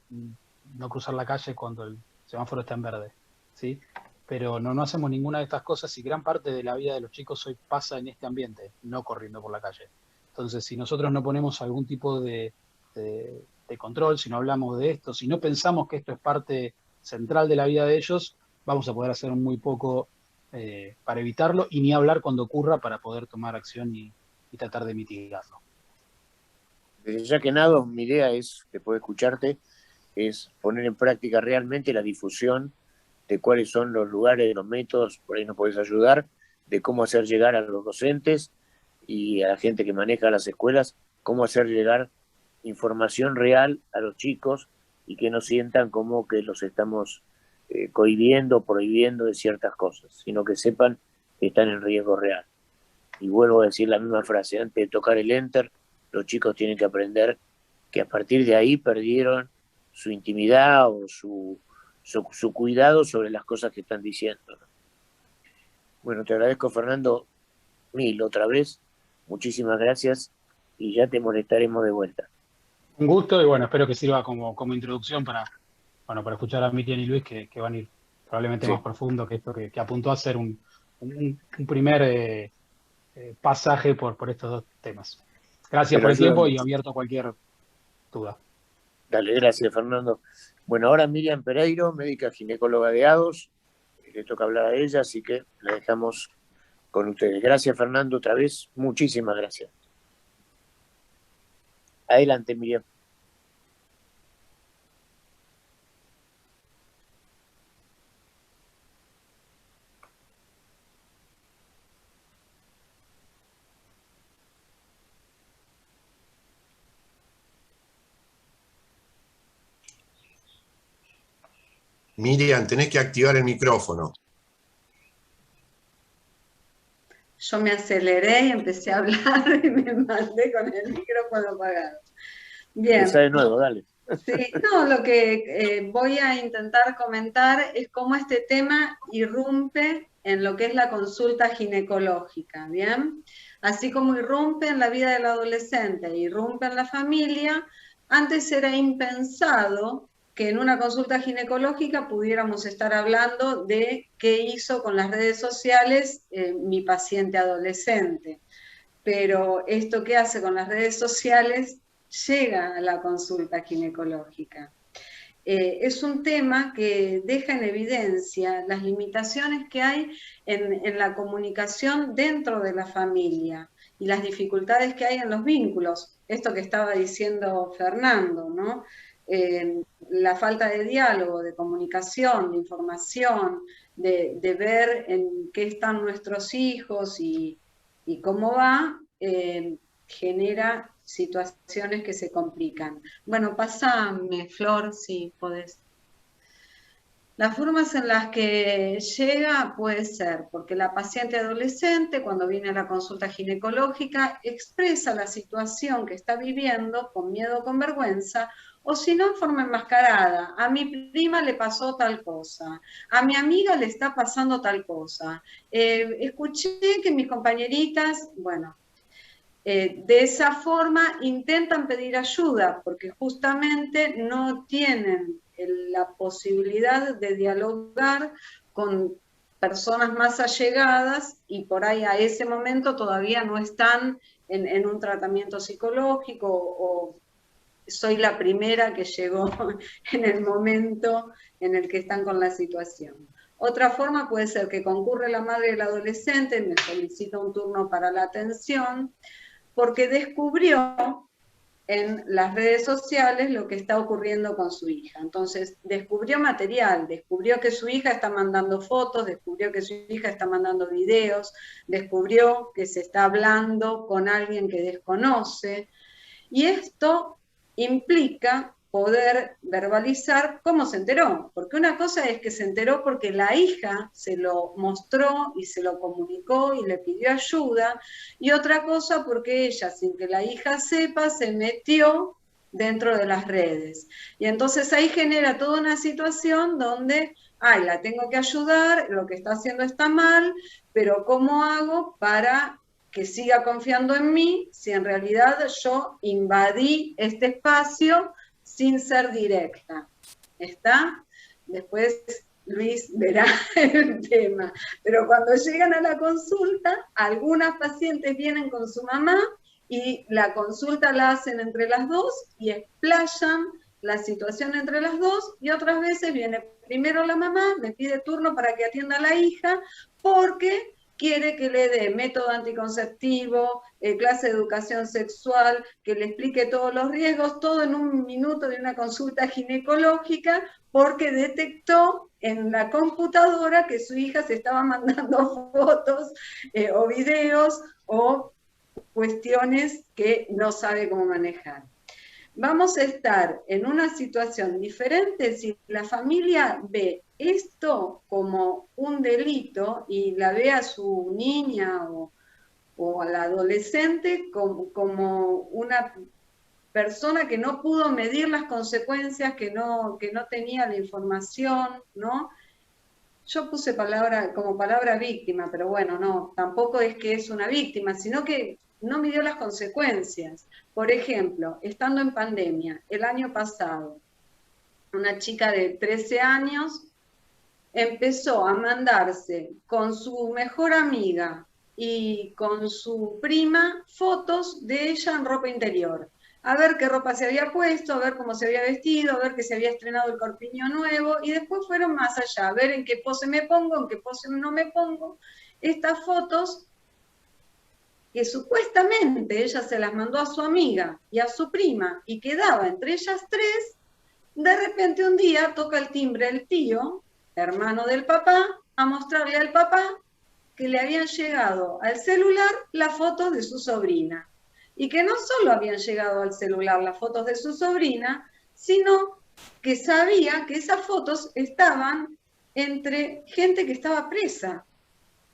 no cruzar la calle cuando el semáforo está en verde, ¿sí? Pero no hacemos ninguna de estas cosas y gran parte de la vida de los chicos hoy pasa en este ambiente, no corriendo por la calle. Entonces, si nosotros no ponemos algún tipo de control, si no hablamos de esto, si no pensamos que esto es parte central de la vida de ellos, vamos a poder hacer muy poco para evitarlo y ni hablar cuando ocurra para poder tomar acción y tratar de mitigarlo.
Desde ya que nada, mi idea es, después de escucharte, es poner en práctica realmente la difusión de cuáles son los lugares, de los métodos, por ahí nos podés ayudar, de cómo hacer llegar a los docentes y a la gente que maneja las escuelas, cómo hacer llegar información real a los chicos y que no sientan como que los estamos cohibiendo, prohibiendo de ciertas cosas, sino que sepan que están en riesgo real. Y vuelvo a decir la misma frase, antes de tocar el enter, los chicos tienen que aprender que a partir de ahí perdieron su intimidad o su cuidado sobre las cosas que están diciendo. Bueno, te agradezco, Fernando, mil otra vez. Muchísimas gracias y ya te molestaremos de vuelta.
Un gusto y bueno, espero que sirva como introducción para escuchar a Miriam y Luis que van a ir probablemente
Sí,
más profundo que esto que apuntó a ser un primer pasaje por estos dos temas. Gracias
pero
por el
ayuda
tiempo y
mucho.
abierto a cualquier duda.
Dale, gracias, Fernando. Bueno, ahora Miriam Pereiro, médica ginecóloga de ADOS, le toca hablar a ella, así que la dejamos con ustedes. Gracias, Fernando, otra vez. Muchísimas gracias. Adelante, Miriam.
Miriam, tenés que activar el micrófono.
Yo me aceleré y empecé a hablar y me mandé con el micrófono apagado. Bien.
Empezá de nuevo, dale.
Sí, no, lo que voy a intentar comentar es cómo este tema irrumpe en lo que es la consulta ginecológica, ¿bien? Así como irrumpe en la vida del adolescente, irrumpe en la familia, antes era impensado que en una consulta ginecológica pudiéramos estar hablando de qué hizo con las redes sociales mi paciente adolescente. Pero esto que hace con las redes sociales llega a la consulta ginecológica. Es un tema que deja en evidencia las limitaciones que hay en la comunicación dentro de la familia y las dificultades que hay en los vínculos. Esto que estaba diciendo Fernando, ¿no? La falta de diálogo, de comunicación, de información, de ver en qué están nuestros hijos y cómo va, genera situaciones que se complican. Bueno, pásame, Flor, si podés. Las formas en las que llega puede ser porque la paciente adolescente, cuando viene a la consulta ginecológica, expresa la situación que está viviendo con miedo o con vergüenza, o si no en forma enmascarada. A mi prima le pasó tal cosa, a mi amiga le está pasando tal cosa, escuché que mis compañeritas, bueno, de esa forma intentan pedir ayuda, porque justamente no tienen la posibilidad de dialogar con personas más allegadas y por ahí a ese momento todavía no están en un tratamiento psicológico o soy la primera que llegó en el momento en el que están con la situación. Otra forma puede ser que concurre la madre del adolescente, me solicita un turno para la atención, porque descubrió en las redes sociales lo que está ocurriendo con su hija. Entonces, descubrió material, descubrió que su hija está mandando fotos, descubrió que su hija está mandando videos, descubrió que se está hablando con alguien que desconoce, y esto implica poder verbalizar cómo se enteró, porque una cosa es que se enteró porque la hija se lo mostró y se lo comunicó y le pidió ayuda, y otra cosa porque ella, sin que la hija sepa, se metió dentro de las redes. Y entonces ahí genera toda una situación donde, ay, la tengo que ayudar, lo que está haciendo está mal, pero ¿cómo hago para que siga confiando en mí si en realidad yo invadí este espacio sin ser directa? ¿Está? Después Luis verá el tema. Pero cuando llegan a la consulta, algunas pacientes vienen con su mamá y la consulta la hacen entre las dos y explayan la situación entre las dos, y otras veces viene primero la mamá, me pide turno para que atienda a la hija, porque quiere que le dé método anticonceptivo, clase de educación sexual, que le explique todos los riesgos, todo en un minuto de una consulta ginecológica, porque detectó en la computadora que su hija se estaba mandando fotos o videos o cuestiones que no sabe cómo manejar. Vamos a estar en una situación diferente si la familia ve esto como un delito y la ve a su niña o al adolescente como una persona que no pudo medir las consecuencias, que no tenía la información, ¿no? Yo puse como palabra víctima, pero bueno, no, tampoco es que es una víctima, sino que no midió las consecuencias. Por ejemplo, estando en pandemia, el año pasado, una chica de 13 años empezó a mandarse con su mejor amiga y con su prima fotos de ella en ropa interior. A ver qué ropa se había puesto, a ver cómo se había vestido, a ver que se había estrenado el corpiño nuevo, y después fueron más allá, a ver en qué pose me pongo, en qué pose no me pongo. Estas fotos que supuestamente ella se las mandó a su amiga y a su prima y quedaba entre ellas tres, de repente un día toca el timbre el tío, hermano del papá, a mostrarle al papá que le habían llegado al celular las fotos de su sobrina. Y que no solo habían llegado al celular las fotos de su sobrina, sino que sabía que esas fotos estaban entre gente que estaba presa.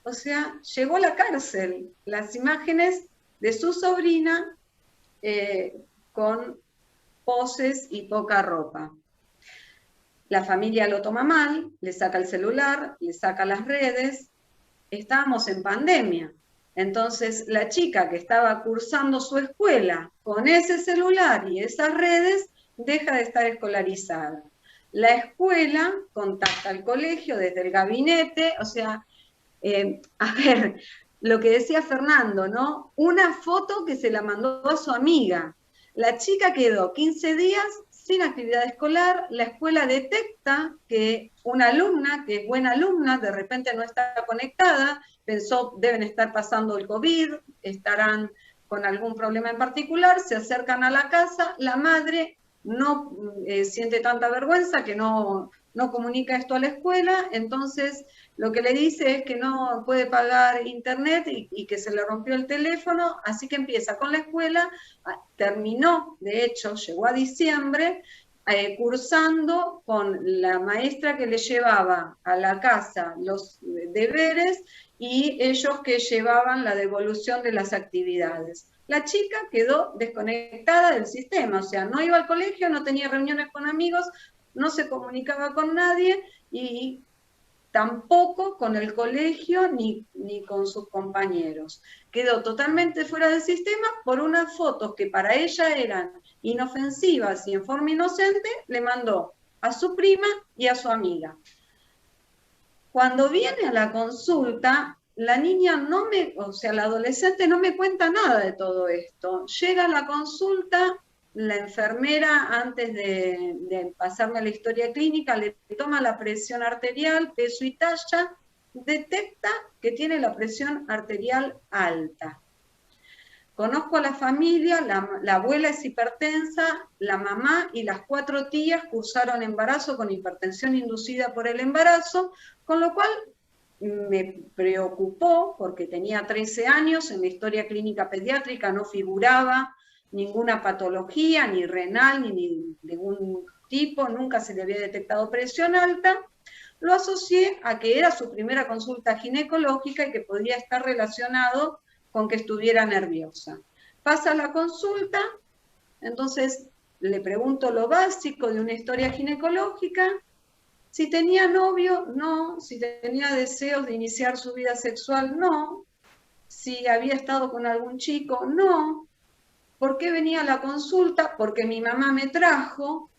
O sea, llegó a la cárcel las imágenes de su sobrina con poses y poca ropa. La familia lo toma mal, le saca el celular, le saca las redes. Estábamos en pandemia. Entonces, la chica que estaba cursando su escuela con ese celular y esas redes, deja de estar escolarizada. La escuela contacta al colegio desde el gabinete, o sea, a ver, lo que decía Fernando, ¿no? Una foto que se la mandó a su amiga. La chica quedó 15 días sin actividad escolar, la escuela detecta que una alumna, que es buena alumna, de repente no está conectada, pensó deben estar pasando el COVID, estarán con algún problema en particular, se acercan a la casa, la madre no siente tanta vergüenza que no comunica esto a la escuela, entonces lo que le dice es que no puede pagar internet y que se le rompió el teléfono, así que empieza con la escuela, terminó, de hecho, llegó a diciembre, cursando con la maestra que le llevaba a la casa los deberes y ellos que llevaban la devolución de las actividades. La chica quedó desconectada del sistema, o sea, no iba al colegio, no tenía reuniones con amigos, no se comunicaba con nadie y tampoco con el colegio ni con sus compañeros. Quedó totalmente fuera del sistema por unas fotos que para ella eran inofensivas y en forma inocente, le mandó a su prima y a su amiga. Cuando viene a la consulta, la niña la adolescente no me cuenta nada de todo esto. Llega a la consulta, la enfermera, antes de pasarme la historia clínica, le toma la presión arterial, peso y talla, detecta que tiene la presión arterial alta. Conozco a la familia, la abuela es hipertensa, la mamá y las 4 tías cursaron embarazo con hipertensión inducida por el embarazo, con lo cual me preocupó porque tenía 13 años, en la historia clínica pediátrica no figuraba ninguna patología, ni renal, ni de ningún tipo, nunca se le había detectado presión alta. Lo asocié a que era su primera consulta ginecológica y que podría estar relacionado con que estuviera nerviosa. Pasa la consulta, entonces le pregunto lo básico de una historia ginecológica. Si tenía novio, no. Si tenía deseos de iniciar su vida sexual, no. Si había estado con algún chico, no. ¿Por qué venía a la consulta? Porque mi mamá me trajo.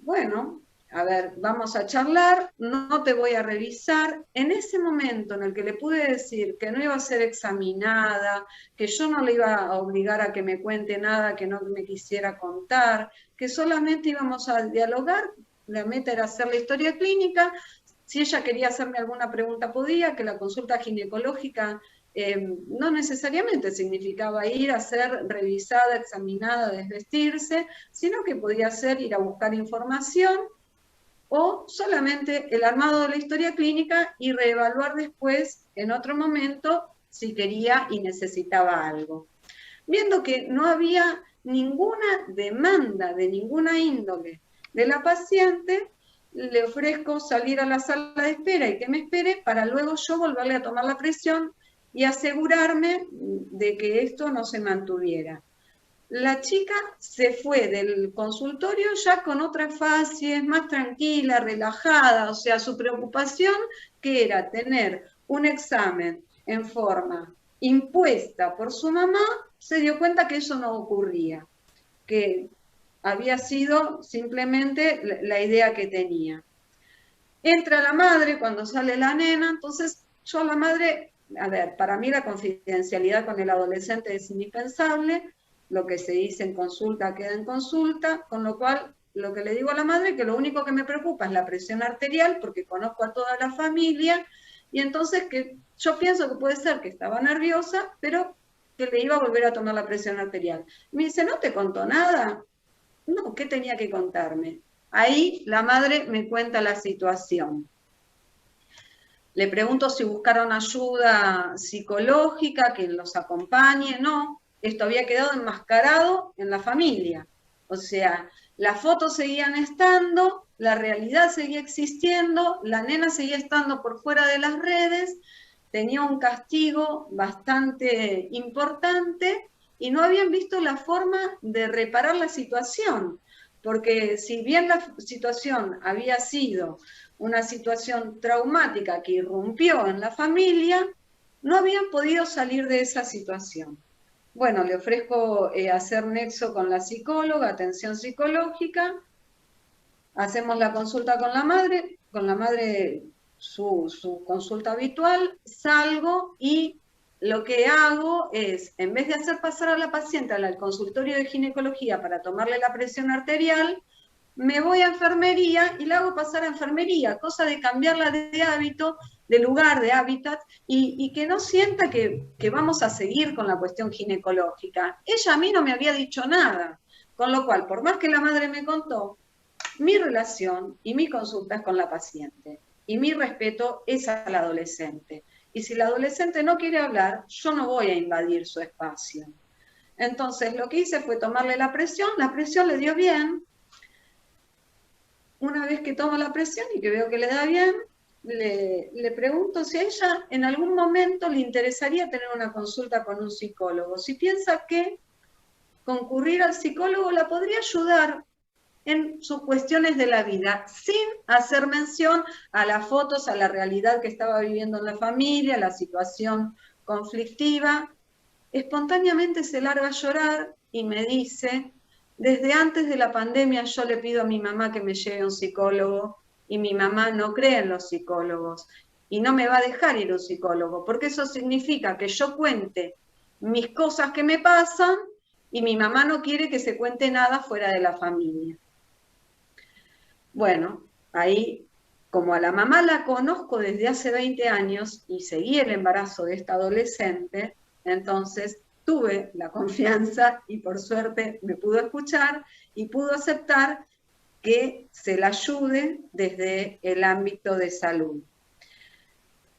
Bueno, a ver, vamos a charlar, no te voy a revisar. En ese momento en el que le pude decir que no iba a ser examinada, que yo no le iba a obligar a que me cuente nada que no me quisiera contar, que solamente íbamos a dialogar, la meta era hacer la historia clínica, si ella quería hacerme alguna pregunta podía, que la consulta ginecológica no necesariamente significaba ir a ser revisada, examinada, desvestirse, sino que podía ser ir a buscar información o solamente el armado de la historia clínica y reevaluar después, en otro momento, si quería y necesitaba algo. Viendo que no había ninguna demanda de ninguna índole de la paciente, le ofrezco salir a la sala de espera y que me espere para luego yo volverle a tomar la presión y asegurarme de que esto no se mantuviera. La chica se fue del consultorio ya con otra facies, más tranquila, relajada, o sea, su preocupación que era tener un examen en forma impuesta por su mamá, se dio cuenta que eso no ocurría, que había sido simplemente la idea que tenía. Entra la madre cuando sale la nena, entonces yo a la madre, a ver, para mí la confidencialidad con el adolescente es indispensable, lo que se dice en consulta queda en consulta, con lo cual lo que le digo a la madre es que lo único que me preocupa es la presión arterial, porque conozco a toda la familia, y entonces que yo pienso que puede ser que estaba nerviosa, pero que le iba a volver a tomar la presión arterial. Me dice, ¿no te contó nada? No, ¿qué tenía que contarme? Ahí la madre me cuenta la situación. Le pregunto si buscaron ayuda psicológica, que los acompañe. No, esto había quedado enmascarado en la familia. O sea, las fotos seguían estando, la realidad seguía existiendo, la nena seguía estando por fuera de las redes, tenía un castigo bastante importante y no habían visto la forma de reparar la situación. Porque si bien la situación había sido una situación traumática que irrumpió en la familia, no habían podido salir de esa situación. Bueno, le ofrezco hacer nexo con la psicóloga, atención psicológica, hacemos la consulta con la madre su consulta habitual, salgo y lo que hago es, en vez de hacer pasar a la paciente al consultorio de ginecología para tomarle la presión arterial, me voy a enfermería y la hago pasar a enfermería, cosa de cambiarla de hábito, de lugar, de hábitat, y que no sienta que vamos a seguir con la cuestión ginecológica. Ella a mí no me había dicho nada, con lo cual, por más que la madre me contó, mi relación y mi consulta es con la paciente, y mi respeto es al adolescente. Y si el adolescente no quiere hablar, yo no voy a invadir su espacio. Entonces, lo que hice fue tomarle la presión le dio bien. una vez que tomo la presión y que veo que le da bien, le pregunto si a ella en algún momento le interesaría tener una consulta con un psicólogo. Si piensa que concurrir al psicólogo la podría ayudar en sus cuestiones de la vida, sin hacer mención a las fotos, a la realidad que estaba viviendo en la familia, la situación conflictiva. Espontáneamente se larga a llorar y me dice: desde antes de la pandemia yo le pido a mi mamá que me lleve a un psicólogo y mi mamá no cree en los psicólogos y no me va a dejar ir a un psicólogo, porque eso significa que yo cuente mis cosas que me pasan y mi mamá no quiere que se cuente nada fuera de la familia. Bueno, ahí, como a la mamá la conozco desde hace 20 años y seguí el embarazo de esta adolescente, entonces tuve la confianza y por suerte me pudo escuchar y pudo aceptar que se la ayude desde el ámbito de salud.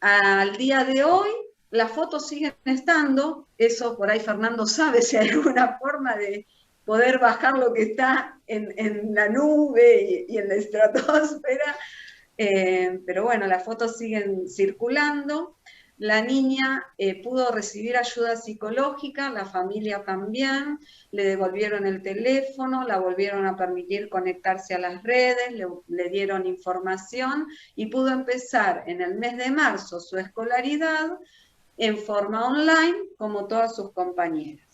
Al día de hoy, las fotos siguen estando, eso por ahí Fernando sabe si hay alguna forma de poder bajar lo que está en la nube y en la estratosfera, pero bueno, las fotos siguen circulando. La niña pudo recibir ayuda psicológica, la familia también, le devolvieron el teléfono, la volvieron a permitir conectarse a las redes, le dieron información y pudo empezar en el mes de marzo su escolaridad en forma online como todas sus compañeras.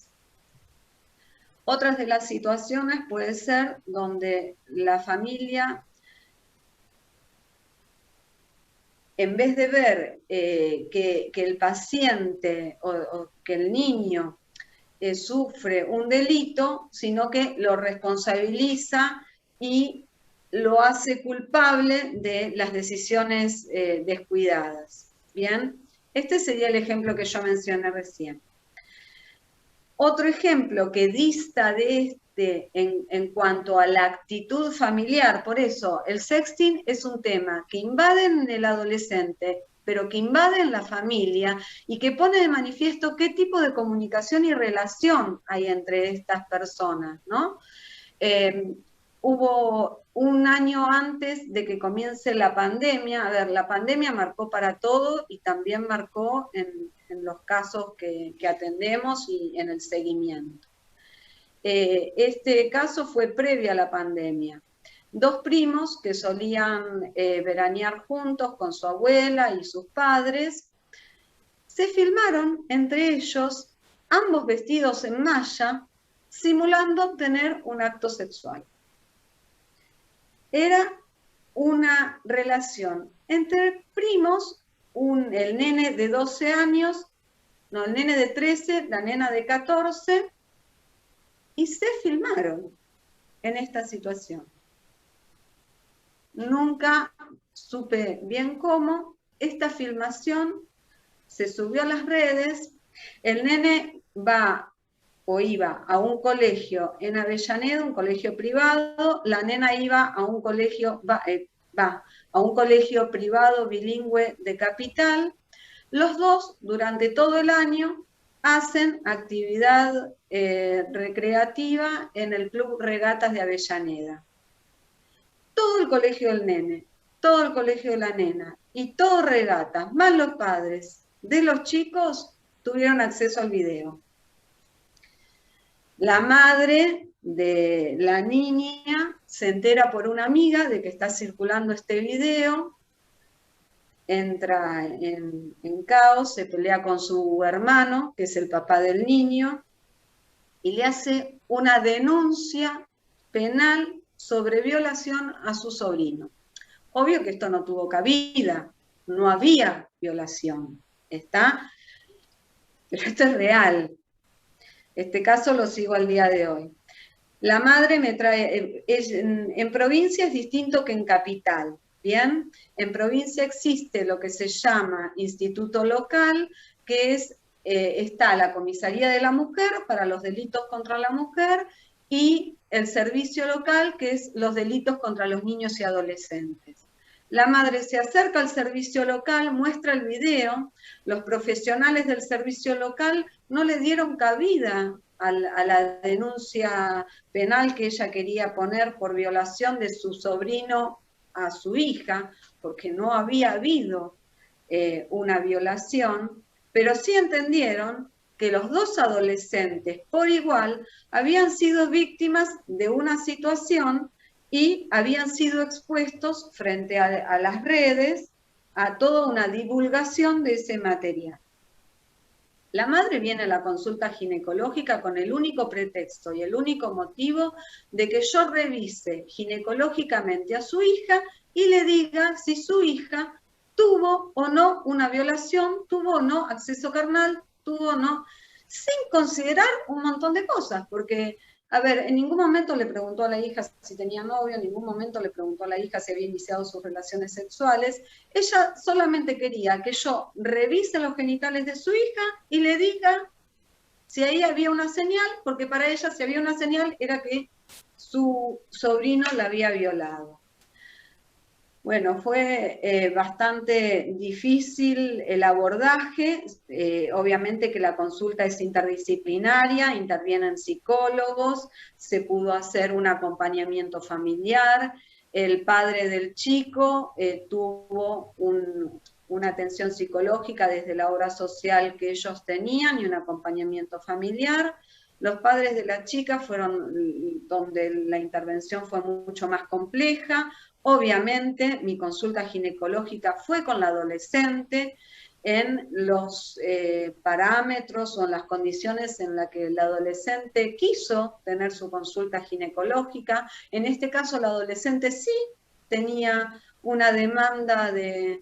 Otras de las situaciones puede ser donde la familia, en vez de ver que el paciente o que el niño sufre un delito, sino que lo responsabiliza y lo hace culpable de las decisiones descuidadas. ¿Bien? Este sería el ejemplo que yo mencioné recién. Otro ejemplo que dista de este en cuanto a la actitud familiar, por eso el sexting es un tema que invade en el adolescente, pero que invade en la familia y que pone de manifiesto qué tipo de comunicación y relación hay entre estas personas, ¿no? Hubo un año antes de que comience la pandemia, a ver, la pandemia marcó para todo y también marcó en los casos que atendemos y en el seguimiento. Este caso fue previo a la pandemia. Dos primos que solían veranear juntos con su abuela y sus padres, se filmaron entre ellos, ambos vestidos en malla, simulando tener un acto sexual. Era una relación entre primos, el nene de 12 años, no, el nene de 13, la nena de 14, y se filmaron en esta situación. Nunca supe bien cómo. Esta filmación se subió a las redes. El nene va o iba a un colegio en Avellaneda, un colegio privado. La nena iba a un colegio, va a un colegio privado bilingüe de Capital. Los dos, durante todo el año, hacen actividad recreativa en el Club Regatas de Avellaneda. Todo el colegio del nene, todo el colegio de la nena y todo regatas, más los padres de los chicos, tuvieron acceso al video. La madre de la niña se entera por una amiga de que está circulando este video, entra en caos, se pelea con su hermano, que es el papá del niño, y le hace una denuncia penal sobre violación a su sobrino. Obvio que esto no tuvo cabida, no había violación, ¿está? Pero esto es real. Este caso lo sigo al día de hoy. La madre me trae, en provincia es distinto que en capital, ¿bien? En provincia existe lo que se llama instituto local, que es, está la comisaría de la mujer para los delitos contra la mujer y el servicio local, que es los delitos contra los niños y adolescentes. La madre se acerca al servicio local, muestra el video, los profesionales del servicio local no le dieron cabida a la denuncia penal que ella quería poner por violación de su sobrino a su hija, porque no había habido una violación, pero sí entendieron que los dos adolescentes por igual habían sido víctimas de una situación y habían sido expuestos frente a las redes a toda una divulgación de ese material. La madre viene a la consulta ginecológica con el único pretexto y el único motivo de que yo revise ginecológicamente a su hija y le diga si su hija tuvo o no una violación, tuvo o no acceso carnal, tuvo o no, sin considerar un montón de cosas, porque, a ver, en ningún momento le preguntó a la hija si tenía novio, en ningún momento le preguntó a la hija si había iniciado sus relaciones sexuales. Ella solamente quería que yo revise los genitales de su hija y le diga si ahí había una señal, porque para ella si había una señal era que su sobrino la había violado. Bueno, fue bastante difícil el abordaje, obviamente que la consulta es interdisciplinaria, intervienen psicólogos, se pudo hacer un acompañamiento familiar, el padre del chico tuvo una atención psicológica desde la obra social que ellos tenían y un acompañamiento familiar. Los padres de la chica fueron donde la intervención fue mucho más compleja. Obviamente, mi consulta ginecológica fue con la adolescente en los parámetros o en las condiciones en las que el adolescente quiso tener su consulta ginecológica. En este caso, la adolescente sí tenía una demanda de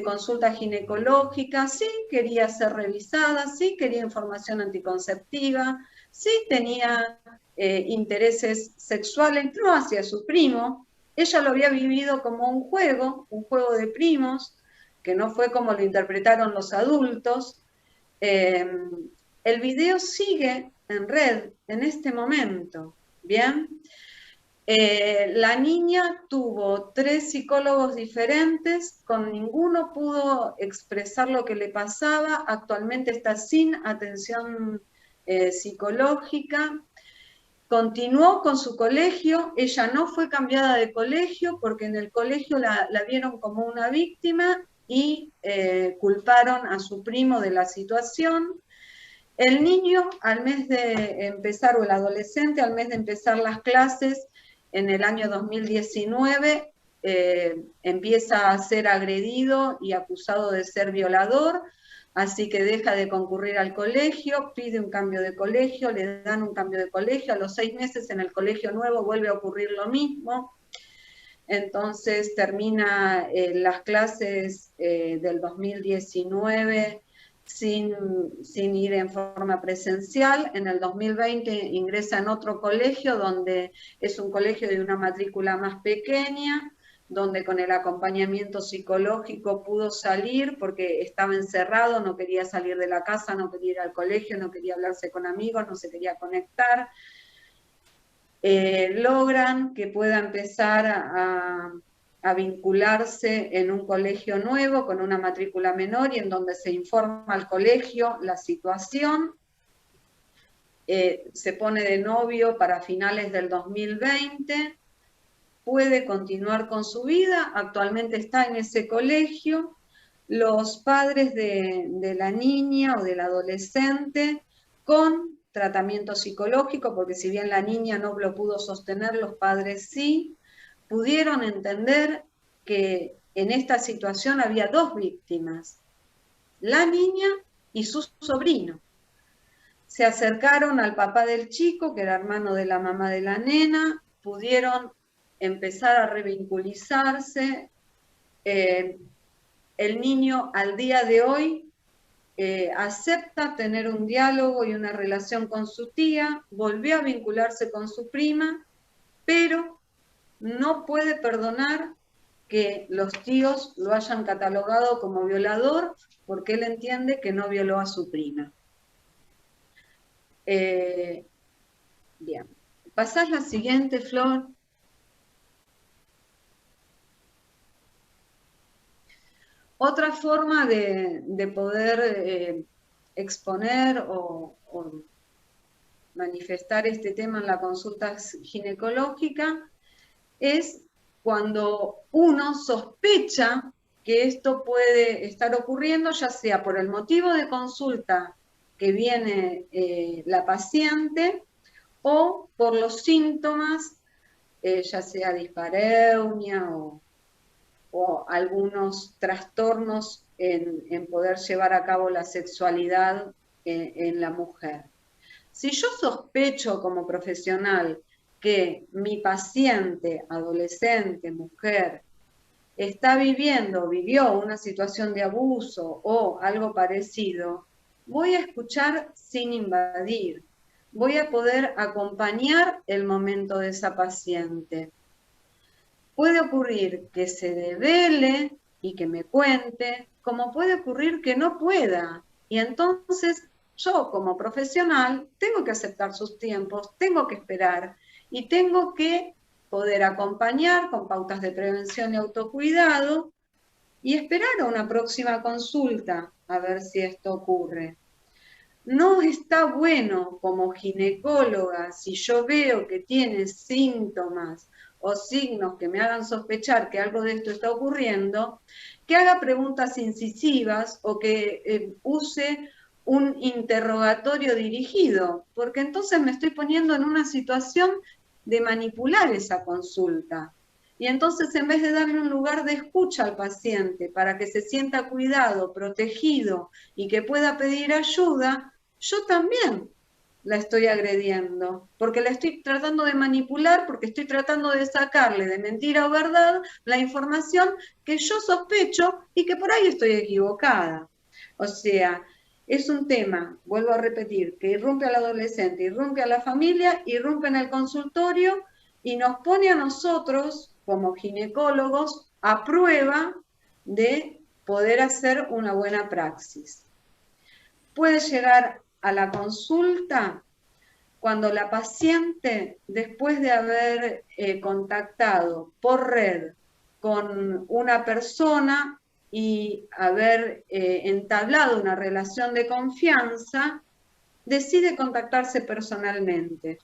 consulta ginecológica, sí quería ser revisada, sí quería información anticonceptiva, sí tenía intereses sexuales, no hacia su primo. Ella lo había vivido como un juego de primos, que no fue como lo interpretaron los adultos. El video sigue en red en este momento, ¿bien? La niña tuvo 3 psicólogos diferentes, con ninguno pudo expresar lo que le pasaba, actualmente está sin atención psicológica. Continuó con su colegio, ella no fue cambiada de colegio porque en el colegio la vieron como una víctima y culparon a su primo de la situación. El niño al mes de empezar, o el adolescente al mes de empezar las clases, en el año 2019, empieza a ser agredido y acusado de ser violador, así que deja de concurrir al colegio, pide un cambio de colegio, le dan un cambio de colegio, a los 6 meses en el colegio nuevo vuelve a ocurrir lo mismo, entonces termina las clases del 2019 sin ir en forma presencial. En el 2020 ingresa en otro colegio, donde es un colegio de una matrícula más pequeña, donde con el acompañamiento psicológico pudo salir porque estaba encerrado, no quería salir de la casa, no quería ir al colegio, no quería hablarse con amigos, no se quería conectar. Logran que pueda empezar a vincularse en un colegio nuevo con una matrícula menor y en donde se informa al colegio la situación. Se pone de novio para finales del 2020, puede continuar con su vida, actualmente está en ese colegio. Los padres de la niña o del adolescente con tratamiento psicológico, porque si bien la niña no lo pudo sostener, los padres sí, pudieron entender que en esta situación había 2 víctimas, la niña y su sobrino. Se acercaron al papá del chico, que era hermano de la mamá de la nena, pudieron empezar a revinculizarse. El niño al día de hoy acepta tener un diálogo y una relación con su tía, volvió a vincularse con su prima, pero no puede perdonar que los tíos lo hayan catalogado como violador porque él entiende que no violó a su prima. Bien. ¿Pasás la siguiente, Flor? Otra forma de poder exponer o manifestar este tema en la consulta ginecológica es cuando uno sospecha que esto puede estar ocurriendo, ya sea por el motivo de consulta que viene la paciente o por los síntomas, ya sea dispareunia o algunos trastornos en poder llevar a cabo la sexualidad en la mujer. Si yo sospecho como profesional que mi paciente, adolescente, mujer, vivió una situación de abuso o algo parecido, voy a escuchar sin invadir, voy a poder acompañar el momento de esa paciente. Puede ocurrir que se devele y que me cuente, como puede ocurrir que no pueda. Y entonces yo como profesional tengo que aceptar sus tiempos, tengo que esperar y tengo que poder acompañar con pautas de prevención y autocuidado y esperar a una próxima consulta a ver si esto ocurre. No está bueno como ginecóloga, si yo veo que tiene síntomas o signos que me hagan sospechar que algo de esto está ocurriendo, que haga preguntas incisivas o que use un interrogatorio dirigido, porque entonces me estoy poniendo en una situación de manipular esa consulta. Y entonces en vez de darle un lugar de escucha al paciente para que se sienta cuidado, protegido y que pueda pedir ayuda, yo también la estoy agrediendo, porque la estoy tratando de manipular, porque estoy tratando de sacarle de mentira o verdad la información que yo sospecho y que por ahí estoy equivocada. O sea, es un tema, vuelvo a repetir, que irrumpe al adolescente, irrumpe a la familia, irrumpe en el consultorio y nos pone a nosotros, como ginecólogos, a prueba de poder hacer una buena praxis. Puede llegar a la consulta cuando la paciente, después de haber contactado por red con una persona y haber entablado una relación de confianza, decide contactarse personalmente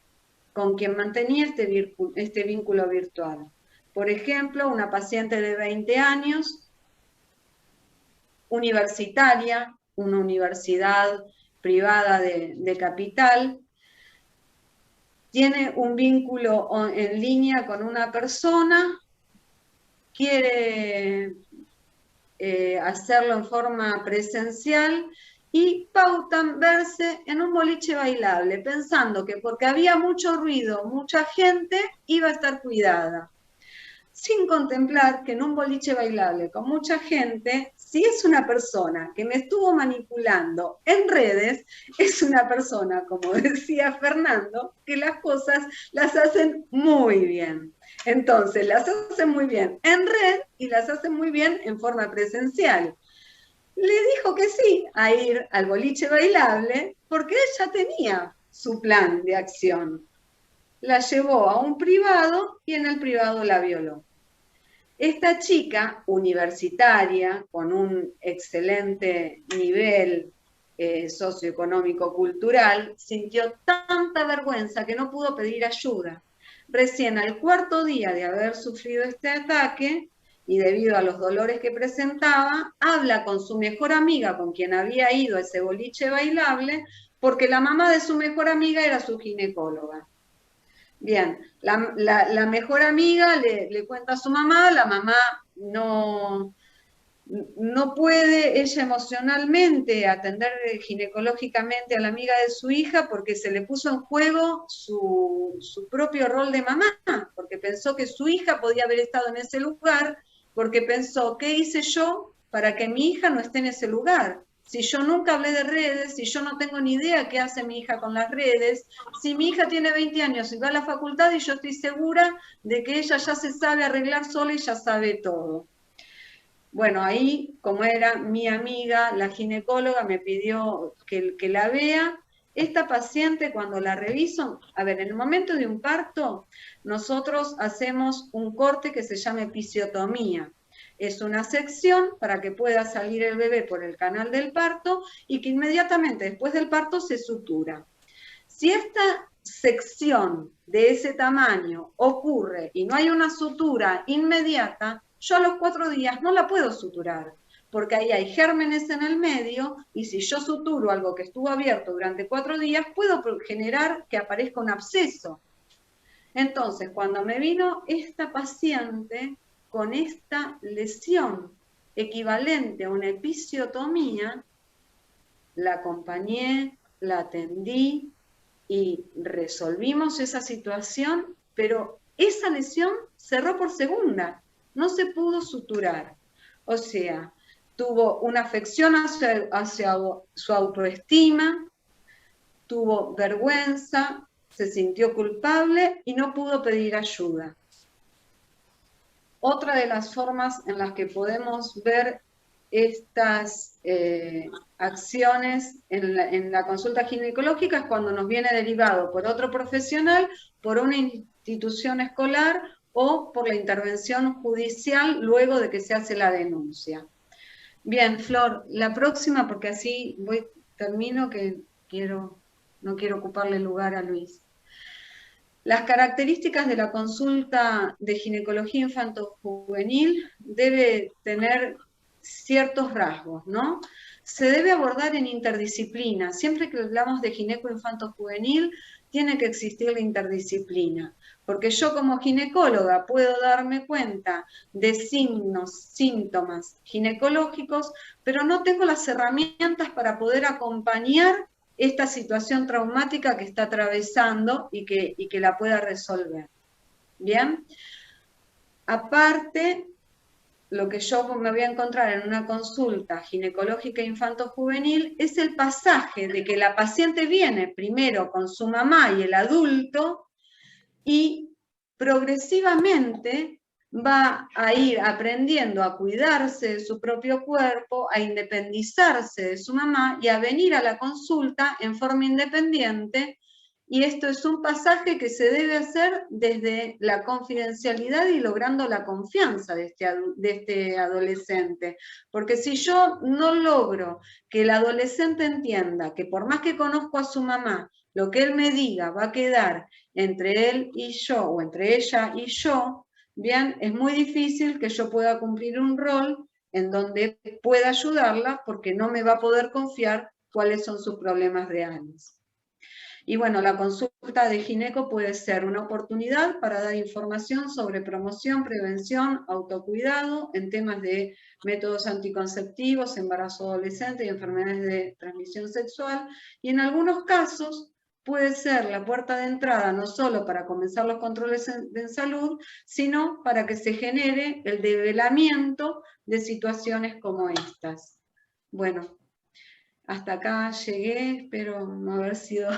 con quien mantenía este vínculo virtual. Por ejemplo, una paciente de 20 años, universitaria, una universidad privada de Capital, tiene un vínculo en línea con una persona, quiere hacerlo en forma presencial y pautan verse en un boliche bailable, pensando que porque había mucho ruido, mucha gente, iba a estar cuidada. Sin contemplar que en un boliche bailable con mucha gente, si es una persona que me estuvo manipulando en redes, es una persona, como decía Fernando, que las cosas las hacen muy bien. Entonces, las hacen muy bien en red y las hacen muy bien en forma presencial. Le dijo que sí a ir al boliche bailable porque ella tenía su plan de acción. La llevó a un privado y en el privado la violó. Esta chica universitaria, con un excelente nivel socioeconómico-cultural, sintió tanta vergüenza que no pudo pedir ayuda. Recién al cuarto día de haber sufrido este ataque, y debido a los dolores que presentaba, habla con su mejor amiga, con quien había ido a ese boliche bailable, porque la mamá de su mejor amiga era su ginecóloga. Bien, la mejor amiga le cuenta a su mamá, la mamá no puede ella emocionalmente atender ginecológicamente a la amiga de su hija porque se le puso en juego su propio rol de mamá, porque pensó que su hija podía haber estado en ese lugar, porque pensó, ¿qué hice yo para que mi hija no esté en ese lugar? Si yo nunca hablé de redes, si yo no tengo ni idea qué hace mi hija con las redes, si mi hija tiene 20 años y va a la facultad y yo estoy segura de que ella ya se sabe arreglar sola y ya sabe todo. Bueno, ahí, como era mi amiga, la ginecóloga, me pidió que la vea. Esta paciente, cuando la reviso, a ver, en el momento de un parto, nosotros hacemos un corte que se llama episiotomía. Es una sección para que pueda salir el bebé por el canal del parto y que inmediatamente después del parto se sutura. Si esta sección de ese tamaño ocurre y no hay una sutura inmediata, yo a los 4 días no la puedo suturar, porque ahí hay gérmenes en el medio, y si yo suturo algo que estuvo abierto durante 4 días, puedo generar que aparezca un absceso. Entonces, cuando me vino esta paciente con esta lesión equivalente a una episiotomía, la acompañé, la atendí y resolvimos esa situación, pero esa lesión cerró por segunda, no se pudo suturar. O sea, tuvo una afección hacia su autoestima, tuvo vergüenza, se sintió culpable y no pudo pedir ayuda. Otra de las formas en las que podemos ver estas acciones en la consulta ginecológica es cuando nos viene derivado por otro profesional, por una institución escolar o por la intervención judicial luego de que se hace la denuncia. Bien, Flor, la próxima, porque así termino, que no quiero ocuparle lugar a Luis. Las características de la consulta de ginecología infanto-juvenil debe tener ciertos rasgos, ¿no? Se debe abordar en interdisciplina. Siempre que hablamos de gineco-infanto-juvenil, tiene que existir la interdisciplina, porque yo como ginecóloga puedo darme cuenta de signos, síntomas ginecológicos, pero no tengo las herramientas para poder acompañar esta situación traumática que está atravesando y que la pueda resolver. ¿Bien? Aparte, lo que yo me voy a encontrar en una consulta ginecológica infanto-juvenil es el pasaje de que la paciente viene primero con su mamá y el adulto y progresivamente va a ir aprendiendo a cuidarse de su propio cuerpo, a independizarse de su mamá y a venir a la consulta en forma independiente. Y esto es un pasaje que se debe hacer desde la confidencialidad y logrando la confianza de este adolescente. Porque si yo no logro que el adolescente entienda que por más que conozco a su mamá, lo que él me diga va a quedar entre él y yo, o entre ella y yo, bien, es muy difícil que yo pueda cumplir un rol en donde pueda ayudarla porque no me va a poder confiar cuáles son sus problemas reales. Y bueno, la consulta de gineco puede ser una oportunidad para dar información sobre promoción, prevención, autocuidado en temas de métodos anticonceptivos, embarazo adolescente y enfermedades de transmisión sexual. Y en algunos casos puede ser la puerta de entrada no solo para comenzar los controles de salud, sino para que se genere el develamiento de situaciones como estas. Bueno, hasta acá llegué, espero no haber sido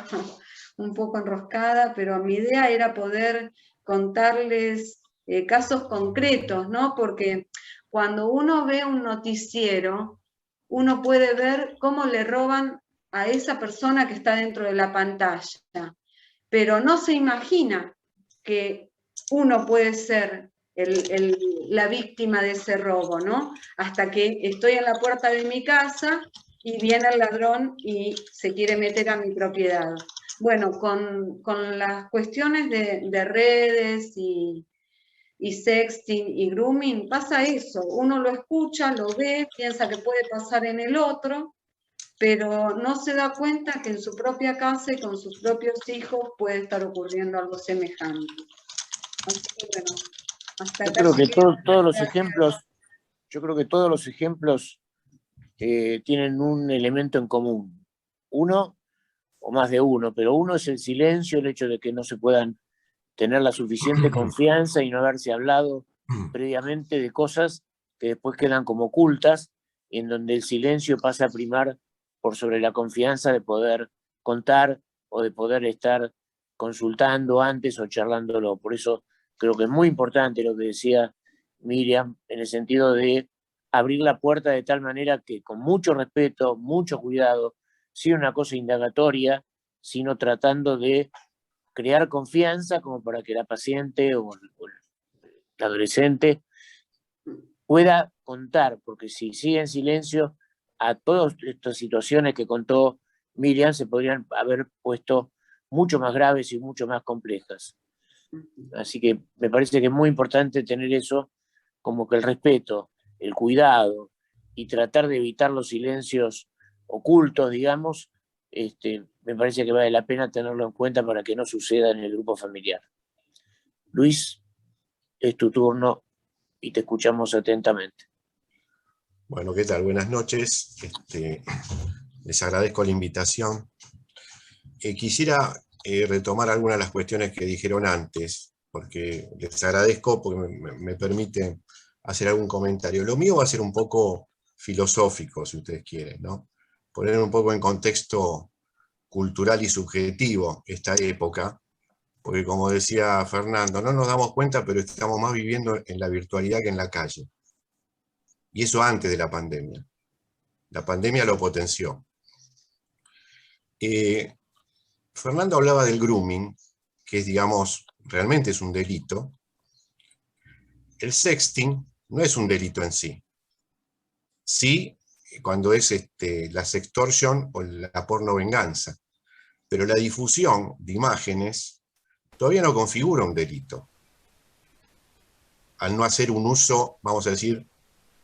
un poco enroscada, pero mi idea era poder contarles casos concretos, ¿no? Porque cuando uno ve un noticiero, uno puede ver cómo le roban a esa persona que está dentro de la pantalla, pero no se imagina que uno puede ser la víctima de ese robo, ¿no? Hasta que estoy en la puerta de mi casa y viene el ladrón y se quiere meter a mi propiedad. Bueno, con las cuestiones de redes y sexting y grooming pasa eso. Uno lo escucha, lo ve, piensa que puede pasar en el otro, pero no se da cuenta que en su propia casa y con sus propios hijos puede estar ocurriendo algo semejante. Así que bueno, hasta acá.
Yo creo que todos los ejemplos tienen un elemento en común. Uno, o más de uno, pero uno es el silencio, el hecho de que no se puedan tener la suficiente confianza y no haberse hablado previamente de cosas que después quedan como ocultas, en donde el silencio pasa a primar por sobre la confianza de poder contar o de poder estar consultando antes o charlándolo. Por eso creo que es muy importante lo que decía Miriam, en el sentido de abrir la puerta de tal manera que con mucho respeto, mucho cuidado, sin una cosa indagatoria, sino tratando de crear confianza como para que la paciente o el adolescente pueda contar, porque si sigue en silencio, a todas estas situaciones que contó Miriam se podrían haber puesto mucho más graves y mucho más complejas. Así que me parece que es muy importante tener eso, como que el respeto, el cuidado y tratar de evitar los silencios ocultos, digamos, me parece que vale la pena tenerlo en cuenta para que no suceda en el grupo familiar. Luis, es tu turno y te escuchamos atentamente.
Bueno, ¿qué tal? Buenas noches. Les agradezco la invitación. Quisiera retomar algunas de las cuestiones que dijeron antes, porque les agradezco porque me permite hacer algún comentario. Lo mío va a ser un poco filosófico, si ustedes quieren, ¿no? Poner un poco en contexto cultural y subjetivo esta época, porque como decía Fernando, no nos damos cuenta, pero estamos más viviendo en la virtualidad que en la calle. Y eso antes de la pandemia. La pandemia lo potenció. Fernando hablaba del grooming, que es, digamos, realmente es un delito. El sexting no es un delito en sí. Sí, cuando es la sextortion o la porno venganza. Pero la difusión de imágenes todavía no configura un delito. Al no hacer un uso, vamos a decir,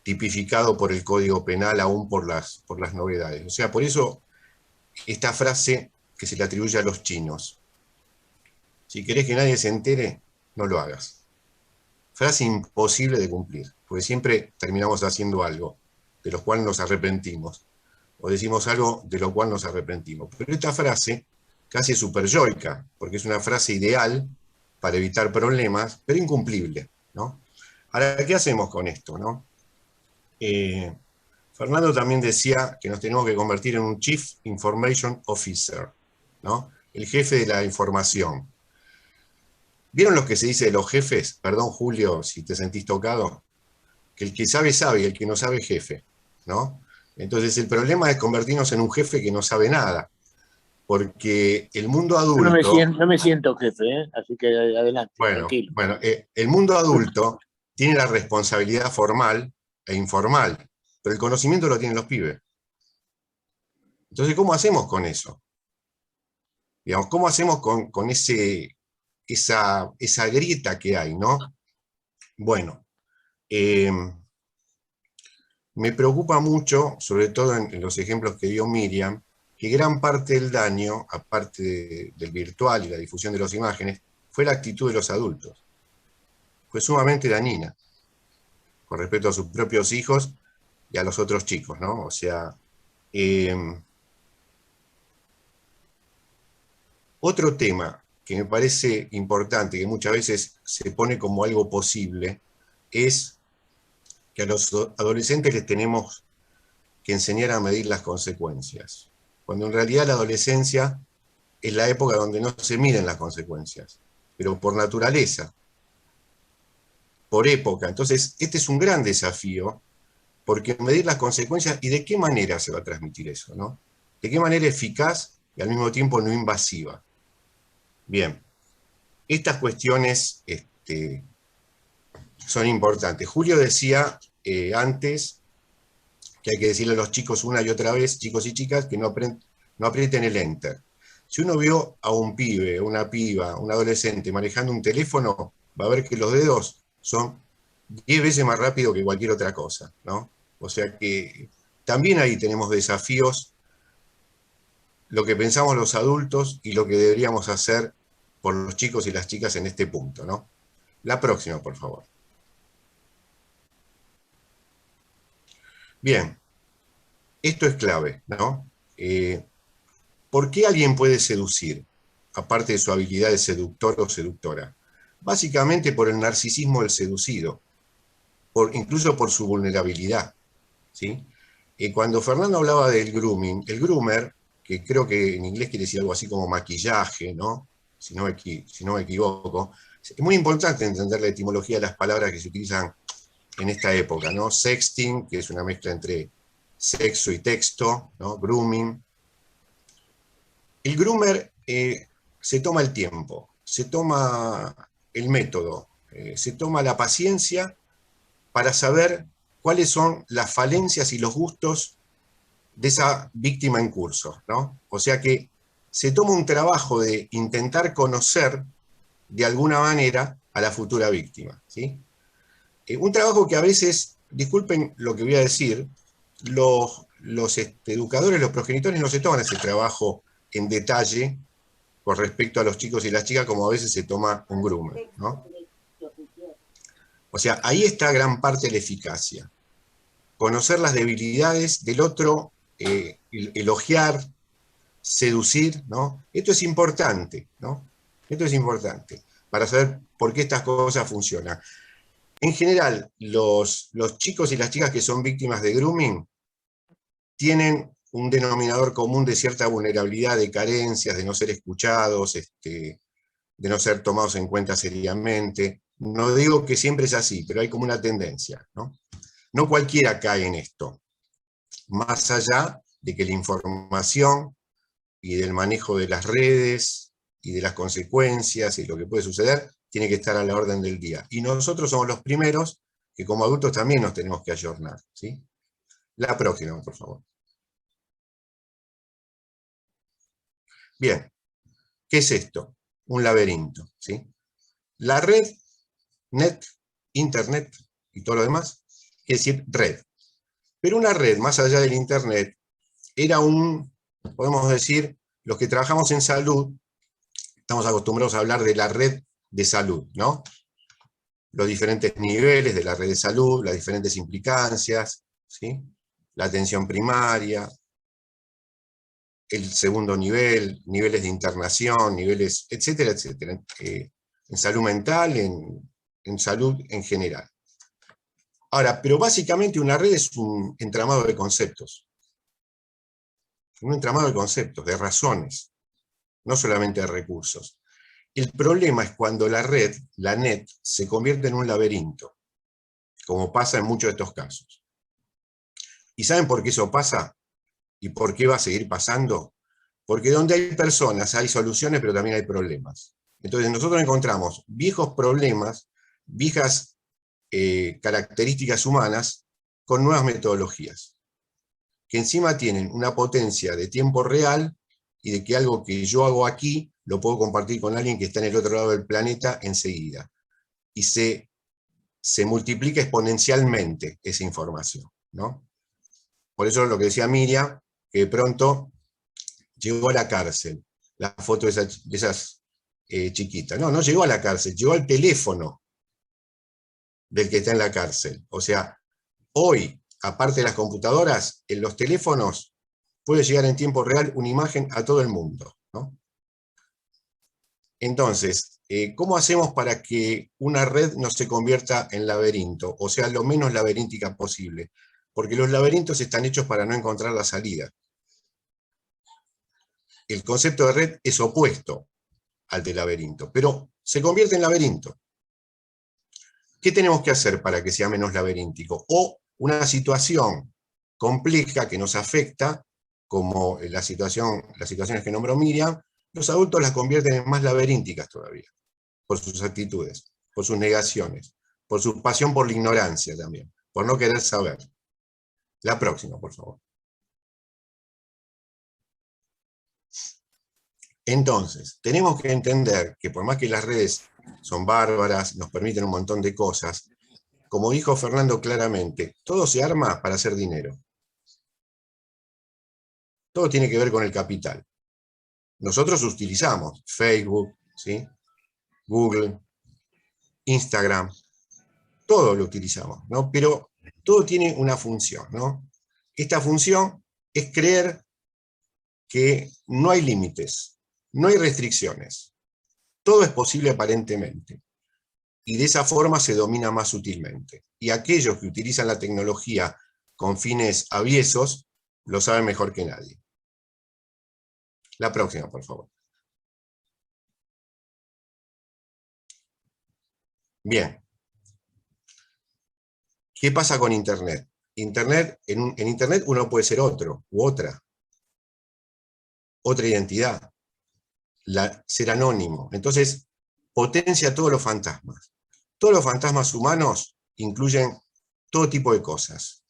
tipificado por el Código Penal, aún por las novedades. O sea, por eso esta frase que se le atribuye a los chinos: si querés que nadie se entere, no lo hagas. Frase imposible de cumplir, porque siempre terminamos haciendo algo de lo cual nos arrepentimos, o decimos algo de lo cual nos arrepentimos. Pero esta frase casi es superyoica, porque es una frase ideal para evitar problemas, pero incumplible, ¿no? Ahora, ¿qué hacemos con esto, no? Fernando también decía que nos tenemos que convertir en un Chief Information Officer, ¿no? El jefe de la información. ¿Vieron lo que se dice de los jefes? Perdón, Julio, si te sentís tocado. Que el que sabe, sabe, y el que no sabe, jefe, ¿no? Entonces el problema es convertirnos en un jefe que no sabe nada. Porque el mundo adulto...
No me siento jefe, así que adelante, tranquilo.
Bueno, el mundo adulto tiene la responsabilidad formal e informal, pero el conocimiento lo tienen los pibes. Entonces, ¿cómo hacemos con eso? Digamos, ¿cómo hacemos con esa grieta que hay, ¿no? Bueno, me preocupa mucho, sobre todo en los ejemplos que dio Miriam, que gran parte del daño, aparte del virtual y la difusión de las imágenes, fue la actitud de los adultos. Fue sumamente dañina, con respecto a sus propios hijos y a los otros chicos, ¿no? O sea, otro tema que me parece importante, que muchas veces se pone como algo posible, es que a los adolescentes les tenemos que enseñar a medir las consecuencias, cuando en realidad la adolescencia es la época donde no se miden las consecuencias, pero por naturaleza, por época. Entonces, este es un gran desafío, porque medir las consecuencias y de qué manera se va a transmitir eso, ¿no? De qué manera eficaz y al mismo tiempo no invasiva. Bien, estas cuestiones son importantes. Julio decía antes que hay que decirle a los chicos una y otra vez, chicos y chicas, que no aprieten el enter. Si uno vio a un pibe, una piba, un adolescente manejando un teléfono, va a ver que los dedos son 10 veces más rápido que cualquier otra cosa, ¿no? O sea que también ahí tenemos desafíos, lo que pensamos los adultos y lo que deberíamos hacer por los chicos y las chicas en este punto, ¿no? La próxima, por favor. Bien, esto es clave, ¿no? ¿Por qué alguien puede seducir, aparte de su habilidad de seductor o seductora? Básicamente por el narcisismo del seducido, incluso por su vulnerabilidad, ¿sí? Cuando Fernando hablaba del grooming, el groomer, que creo que en inglés quiere decir algo así como maquillaje, ¿no? Si no me equivoco, es muy importante entender la etimología de las palabras que se utilizan en esta época, ¿no? Sexting, que es una mezcla entre sexo y texto, ¿no? Grooming. El groomer se toma el tiempo, se toma el método, se toma la paciencia para saber cuáles son las falencias y los gustos de esa víctima en curso, ¿no? O sea que se toma un trabajo de intentar conocer de alguna manera a la futura víctima, ¿sí? Un trabajo que a veces, disculpen lo que voy a decir, los educadores, los progenitores no se toman ese trabajo en detalle con respecto a los chicos y las chicas como a veces se toma un groomer, ¿no? O sea, ahí está gran parte de la eficacia. Conocer las debilidades del otro, elogiar, seducir, ¿no? Esto es importante, ¿no? Esto es importante para saber por qué estas cosas funcionan. En general, los chicos y las chicas que son víctimas de grooming tienen un denominador común de cierta vulnerabilidad, de carencias, de no ser escuchados, de no ser tomados en cuenta seriamente. No digo que siempre es así, pero hay como una tendencia, ¿no? No cualquiera cae en esto, más allá de que la información y del manejo de las redes y de las consecuencias y lo que puede suceder, tiene que estar a la orden del día. Y nosotros somos los primeros que como adultos también nos tenemos que ayornar, ¿sí? La próxima, por favor. Bien, ¿qué es esto? Un laberinto, ¿sí? La red, net, internet y todo lo demás, es decir, red. Pero una red, más allá del internet, era podemos decir, los que trabajamos en salud, estamos acostumbrados a hablar de la red de salud, ¿no? Los diferentes niveles de la red de salud, las diferentes implicancias, ¿sí? La atención primaria, el segundo nivel, niveles de internación, niveles, etcétera, etcétera, en salud mental, en salud en general. Ahora, pero básicamente una red es un entramado de conceptos. Un entramado de conceptos, de razones, no solamente de recursos. El problema es cuando la red, la net, se convierte en un laberinto, como pasa en muchos de estos casos. ¿Y saben por qué eso pasa? ¿Y por qué va a seguir pasando? Porque donde hay personas hay soluciones, pero también hay problemas. Entonces nosotros encontramos viejos problemas, viejas características humanas, con nuevas metodologías, que encima tienen una potencia de tiempo real y de que algo que yo hago aquí lo puedo compartir con alguien que está en el otro lado del planeta enseguida. Y se multiplica exponencialmente esa información, ¿no? Por eso lo que decía Miriam, que de pronto llegó a la cárcel, la foto de esas chiquitas. No, no llegó a la cárcel, llegó al teléfono del que está en la cárcel. O sea, hoy, aparte de las computadoras, en los teléfonos puede llegar en tiempo real una imagen a todo el mundo, ¿no? Entonces, ¿cómo hacemos para que una red no se convierta en laberinto? O sea, lo menos laberíntica posible. Porque los laberintos están hechos para no encontrar la salida. El concepto de red es opuesto al de laberinto, pero se convierte en laberinto. ¿Qué tenemos que hacer para que sea menos laberíntico? O una situación compleja que nos afecta, como las situaciones que nombró Miriam, los adultos las convierten en más laberínticas todavía, por sus actitudes, por sus negaciones, por su pasión por la ignorancia también, por no querer saber. La próxima, por favor. Entonces, tenemos que entender que por más que las redes son bárbaras, nos permiten un montón de cosas, como dijo Fernando claramente, todo se arma para hacer dinero. Todo tiene que ver con el capital. Nosotros utilizamos Facebook, ¿sí? Google, Instagram, todo lo utilizamos, ¿no? Pero todo tiene una función, ¿no? Esta función es creer que no hay límites, no hay restricciones. Todo es posible aparentemente. Y de esa forma se domina más sutilmente. Y aquellos que utilizan la tecnología con fines aviesos, lo saben mejor que nadie. La próxima, por favor. Bien. ¿Qué pasa con Internet? En Internet uno puede ser otro u otra identidad, ser anónimo. Entonces, potencia todos los fantasmas. Todos los fantasmas humanos incluyen todo tipo de cosas.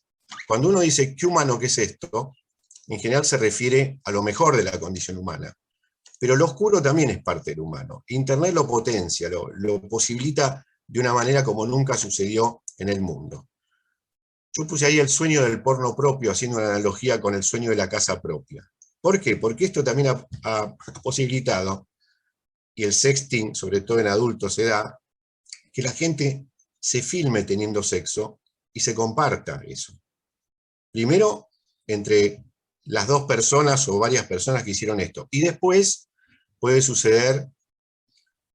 Cuando uno dice, ¿qué humano qué es esto?, en general se refiere a lo mejor de la condición humana, Pero lo oscuro también es parte del humano. Internet lo potencia, lo posibilita de una manera como nunca sucedió en el mundo. Yo puse ahí el sueño del porno propio, haciendo una analogía con el sueño de la casa propia. ¿Por qué? Porque esto también ha posibilitado, y el sexting, sobre todo en adultos, se da, que la gente se filme teniendo sexo y se comparta eso. Primero, entre las dos personas o varias personas que hicieron esto. Y después puede suceder,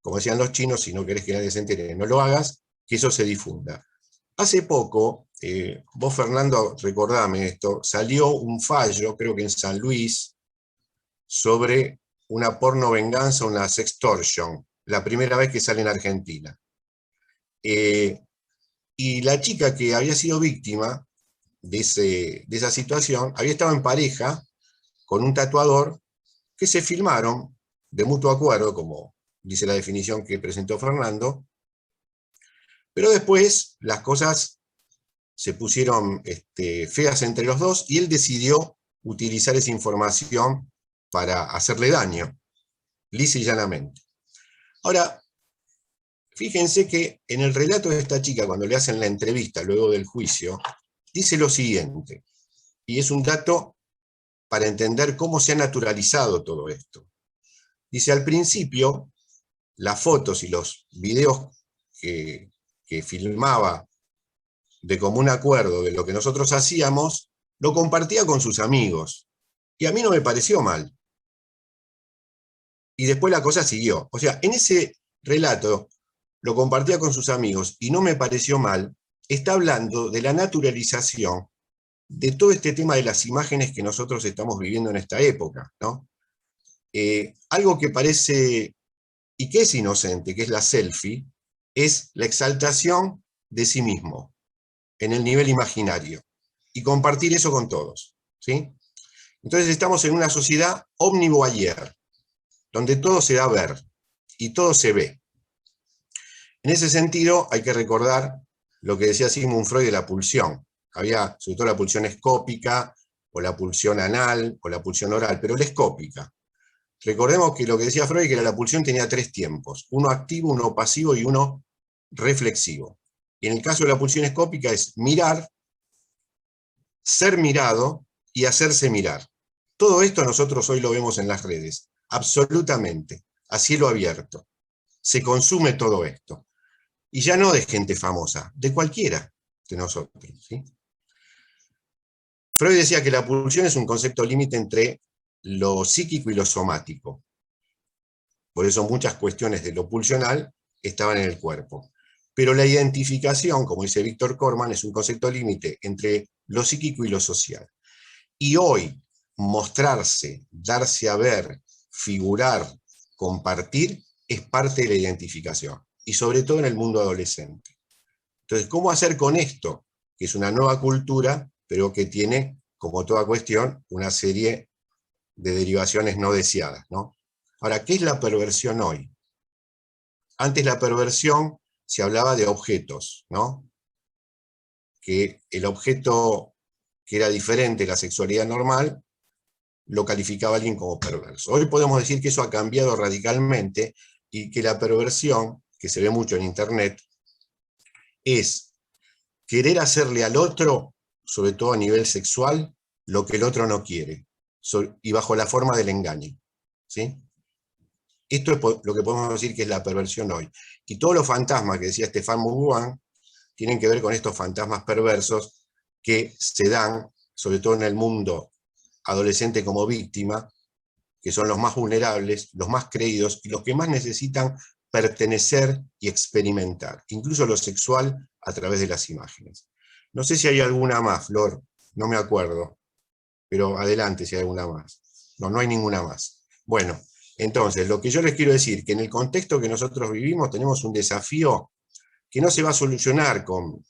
como decían los chinos, si no querés que nadie se entere, no lo hagas, que eso se difunda. Hace poco, vos Fernando, recordame esto, salió un fallo, creo que en San Luis, sobre una porno venganza, una sextortion, la primera vez que sale en Argentina. Y la chica que había sido víctima de esa situación, había estado en pareja con un tatuador que se filmaron de mutuo acuerdo, como dice la definición que presentó Fernando, pero después las cosas se pusieron feas entre los dos y él decidió utilizar esa información para hacerle daño, lisa y llanamente. Ahora, fíjense que en el relato de esta chica, cuando le hacen la entrevista luego del juicio, dice lo siguiente, y es un dato para entender cómo se ha naturalizado todo esto. Dice, al principio, las fotos y los videos que filmaba de común acuerdo de lo que nosotros hacíamos, lo compartía con sus amigos. Y a mí no me pareció mal. Y después la cosa siguió. O sea, en ese relato, lo compartía con sus amigos y no me pareció mal, está hablando de la naturalización de todo este tema de las imágenes que nosotros estamos viviendo en esta época, ¿no? Algo que parece, y que es inocente, que es la selfie, es la exaltación de sí mismo, en el nivel imaginario, y compartir eso con todos, ¿sí? Entonces estamos en una sociedad omnivoyeur, donde todo se da a ver, y todo se ve. En ese sentido, hay que recordar lo que decía Sigmund Freud de la pulsión. Había, sobre todo, la pulsión escópica, o la pulsión anal, o la pulsión oral, pero la escópica. Recordemos que lo que decía Freud, que la pulsión tenía 3 tiempos, uno activo, uno pasivo y uno reflexivo. Y en el caso de la pulsión escópica es mirar, ser mirado y hacerse mirar. Todo esto nosotros hoy lo vemos en las redes, absolutamente, a cielo abierto. Se consume todo esto. Y ya no de gente famosa, de cualquiera de nosotros, ¿sí? Freud decía que la pulsión es un concepto límite entre lo psíquico y lo somático. Por eso muchas cuestiones de lo pulsional estaban en el cuerpo. Pero la identificación, como dice Víctor Corman, es un concepto límite entre lo psíquico y lo social. Y hoy, mostrarse, darse a ver, figurar, compartir, es parte de la identificación. Y sobre todo en el mundo adolescente. Entonces, ¿cómo hacer con esto? Que es una nueva cultura, pero que tiene, como toda cuestión, una serie de derivaciones no deseadas, ¿no? Ahora, ¿qué es la perversión hoy? Antes la perversión se hablaba de objetos, ¿no? Que el objeto que era diferente de la sexualidad normal, lo calificaba alguien como perverso. Hoy podemos decir que eso ha cambiado radicalmente y que la perversión, que se ve mucho en internet, es querer hacerle al otro, sobre todo a nivel sexual, lo que el otro no quiere, y bajo la forma del engaño, ¿sí? Esto es lo que podemos decir que es la perversión hoy. Y todos los fantasmas que decía Stéphane Mougouin tienen que ver con estos fantasmas perversos que se dan, sobre todo en el mundo adolescente como víctima, que son los más vulnerables, los más creídos y los que más necesitan pertenecer y experimentar, incluso lo sexual a través de las imágenes. No sé si hay alguna más, Flor, no me acuerdo, pero adelante si hay alguna más. No, no hay ninguna más. Bueno, entonces, lo que yo les quiero decir, que en el contexto que nosotros vivimos tenemos un desafío que no se va a solucionar con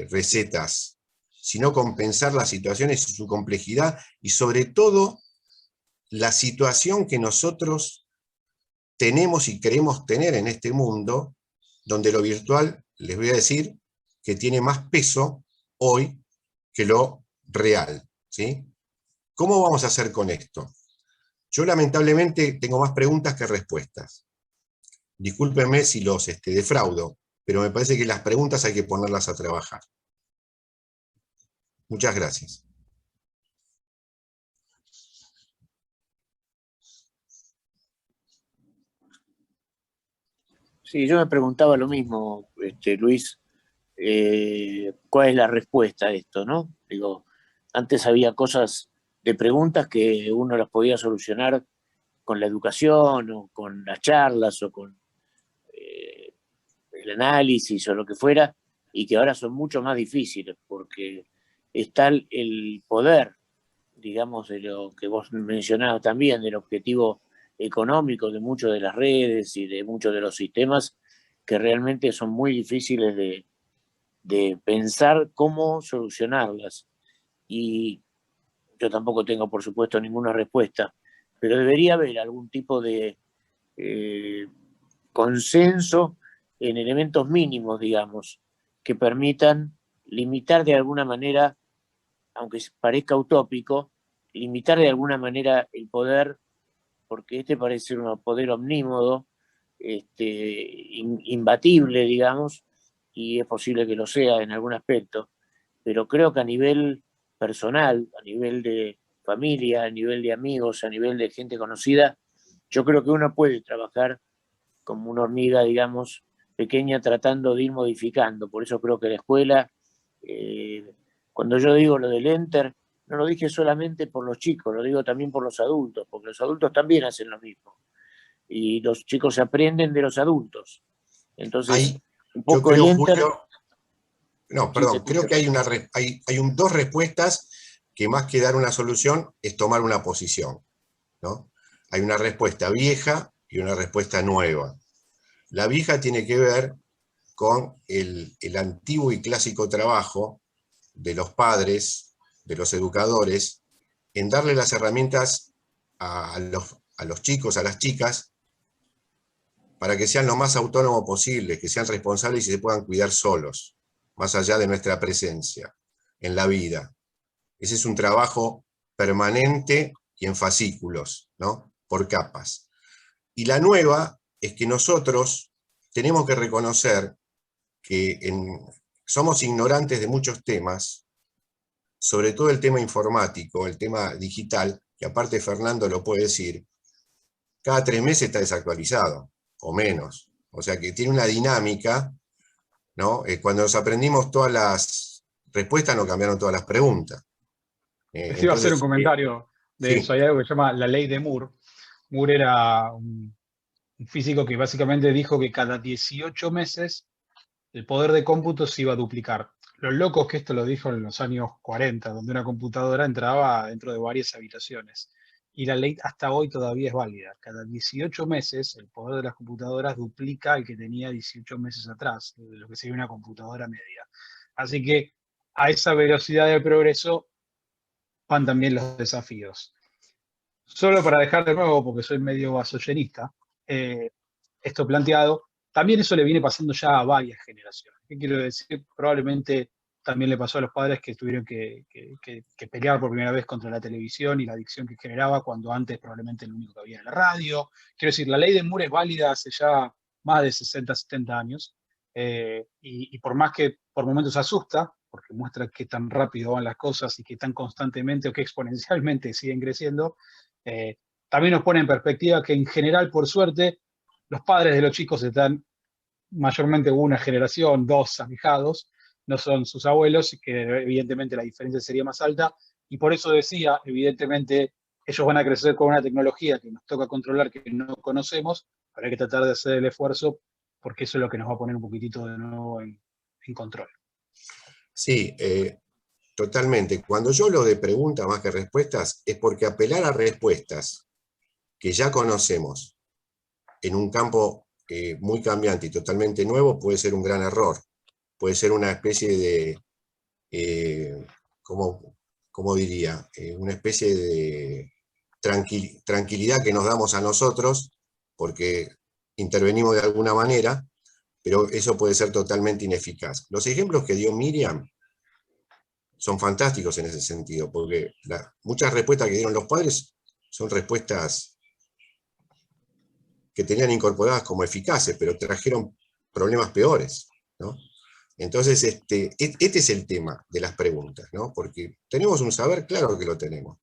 recetas, sino con pensar las situaciones y su complejidad, y sobre todo, la situación que nosotros tenemos y queremos tener en este mundo, donde lo virtual, les voy a decir, que tiene más peso hoy que lo real, ¿sí? ¿Cómo vamos a hacer con esto? Yo lamentablemente tengo más preguntas que respuestas. Discúlpenme si los defraudo, pero me parece que las preguntas hay que ponerlas a trabajar. Muchas gracias.
Sí, yo me preguntaba lo mismo, Luis, ¿cuál es la respuesta a esto, no? Digo, antes había cosas de preguntas que uno las podía solucionar con la educación o con las charlas o con el análisis o lo que fuera, y que ahora son mucho más difíciles porque está el poder, digamos, de lo que vos mencionabas también, del objetivo económico de muchas de las redes y de muchos de los sistemas, que realmente son muy difíciles de pensar cómo solucionarlas. Y yo tampoco tengo, por supuesto, ninguna respuesta, pero debería haber algún tipo de consenso en elementos mínimos, digamos, que permitan limitar de alguna manera, aunque parezca utópico, limitar de alguna manera el poder, porque parece ser un poder omnímodo, imbatible, digamos, y es posible que lo sea en algún aspecto, pero creo que a nivel personal, a nivel de familia, a nivel de amigos, a nivel de gente conocida, yo creo que uno puede trabajar como una hormiga, digamos, pequeña, tratando de ir modificando. Por eso creo que la escuela, cuando yo digo lo del Enter, no lo dije solamente por los chicos, lo digo también por los adultos, porque los adultos también hacen lo mismo. Y los chicos aprenden de los adultos. Entonces, un poco
yo creo,
el Enter...
Julio, no, perdón, creo que hay dos respuestas que más que dar una solución es tomar una posición, ¿no? Hay una respuesta vieja y una respuesta nueva. La vieja tiene que ver con el antiguo y clásico trabajo de los padres, de los educadores, en darle las herramientas a los chicos, a las chicas, para que sean lo más autónomos posible, que sean responsables y se puedan cuidar solos, más allá de nuestra presencia en la vida. Ese es un trabajo permanente y en fascículos, ¿no? Por capas. Y la nueva es que nosotros tenemos que reconocer que somos ignorantes de muchos temas, sobre todo el tema informático, el tema digital, que aparte Fernando lo puede decir, cada 3 meses está desactualizado, o menos. O sea que tiene una dinámica, ¿no? Cuando nos aprendimos todas las respuestas, nos cambiaron todas las preguntas.
Iba a hacer un comentario de
sí.
eso. Hay algo que se llama la ley de Moore. Moore era un físico que básicamente dijo que cada 18 meses el poder de cómputo se iba a duplicar. Lo loco es que esto lo dijo en los años 40, donde una computadora entraba dentro de varias habitaciones. Y la ley hasta hoy todavía es válida. Cada 18 meses el poder de las computadoras duplica el que tenía 18 meses atrás, de lo que sería una computadora media. Así que a esa velocidad del progreso van también los desafíos. Solo para dejar de nuevo, porque soy medio vasoyenista, esto planteado, también eso le viene pasando ya a varias generaciones. ¿Qué quiero decir? Probablemente también le pasó a los padres que tuvieron que pelear por primera vez contra la televisión y la adicción que generaba, cuando antes probablemente lo único que había era la radio. Quiero decir, la ley de Moore es válida hace ya más de 60, 70 años, y por más que por momentos asusta, porque muestra qué tan rápido van las cosas y qué tan constantemente o qué exponencialmente siguen creciendo, también nos pone en perspectiva que en general, por suerte, los padres de los chicos están mayormente una generación, dos alejados, no son sus abuelos, que evidentemente la diferencia sería más alta, y por eso decía, evidentemente, ellos van a crecer con una tecnología que nos toca controlar, que no conocemos, pero hay que tratar de hacer el esfuerzo, porque eso es lo que nos va a poner un poquitito de nuevo en control.
Sí, totalmente. Cuando yo hablo de preguntas más que respuestas, es porque apelar a respuestas que ya conocemos en un campo muy cambiante y totalmente nuevo puede ser un gran error. Puede ser una especie de, ¿cómo diría? Una especie de tranquilidad que nos damos a nosotros porque intervenimos de alguna manera, pero eso puede ser totalmente ineficaz. Los ejemplos que dio Miriam son fantásticos en ese sentido, porque muchas respuestas que dieron los padres son respuestas que tenían incorporadas como eficaces, pero trajeron problemas peores, ¿no? Entonces, este es el tema de las preguntas, ¿no? Porque tenemos un saber, claro que lo tenemos.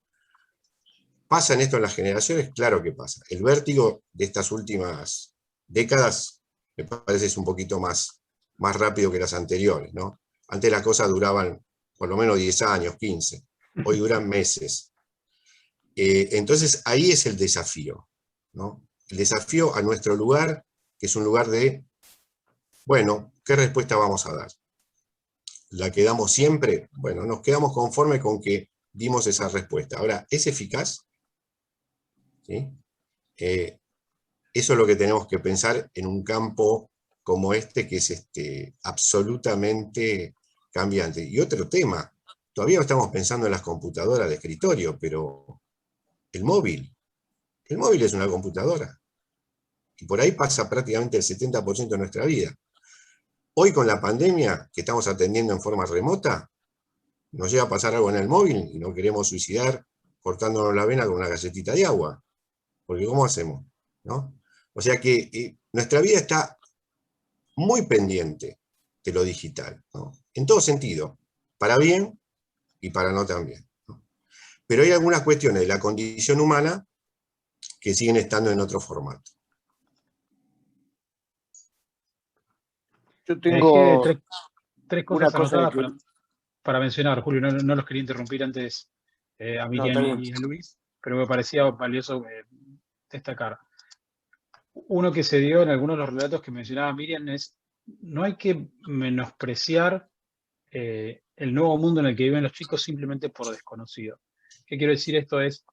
¿Pasa en esto en las generaciones? Claro que pasa. El vértigo de estas últimas décadas me parece es un poquito más rápido que las anteriores, ¿no? Antes las cosas duraban por lo menos 10 años, 15. Hoy duran meses. Entonces ahí es el desafío, ¿no? El desafío a nuestro lugar, que es un lugar de, bueno, ¿qué respuesta vamos a dar? ¿La que damos siempre? Bueno, nos quedamos conformes con que dimos esa respuesta. Ahora, ¿es eficaz? ¿Sí? Eso es lo que tenemos que pensar en un campo como este, que es absolutamente cambiante. Y otro tema, todavía no estamos pensando en las computadoras de escritorio, pero el móvil es una computadora. Y por ahí pasa prácticamente el 70% de nuestra vida. Hoy con la pandemia, que estamos atendiendo en forma remota, nos llega a pasar algo en el móvil y nos queremos suicidar cortándonos la vena con una galletita de agua. Porque ¿cómo hacemos? ¿No? O sea que nuestra vida está muy pendiente de lo digital, ¿no? En todo sentido, para bien y para no tan bien, ¿no? Pero hay algunas cuestiones de la condición humana que siguen estando en otro formato.
Yo tengo
tres
una
cosas
cosa
anotadas para mencionar, Julio. No los quería interrumpir antes a Miriam y a Luis, pero me parecía valioso destacar. Uno que se dio en algunos de los relatos que mencionaba Miriam es: no hay que menospreciar el nuevo mundo en el que viven los chicos simplemente por desconocido. ¿Qué quiero decir esto? Es,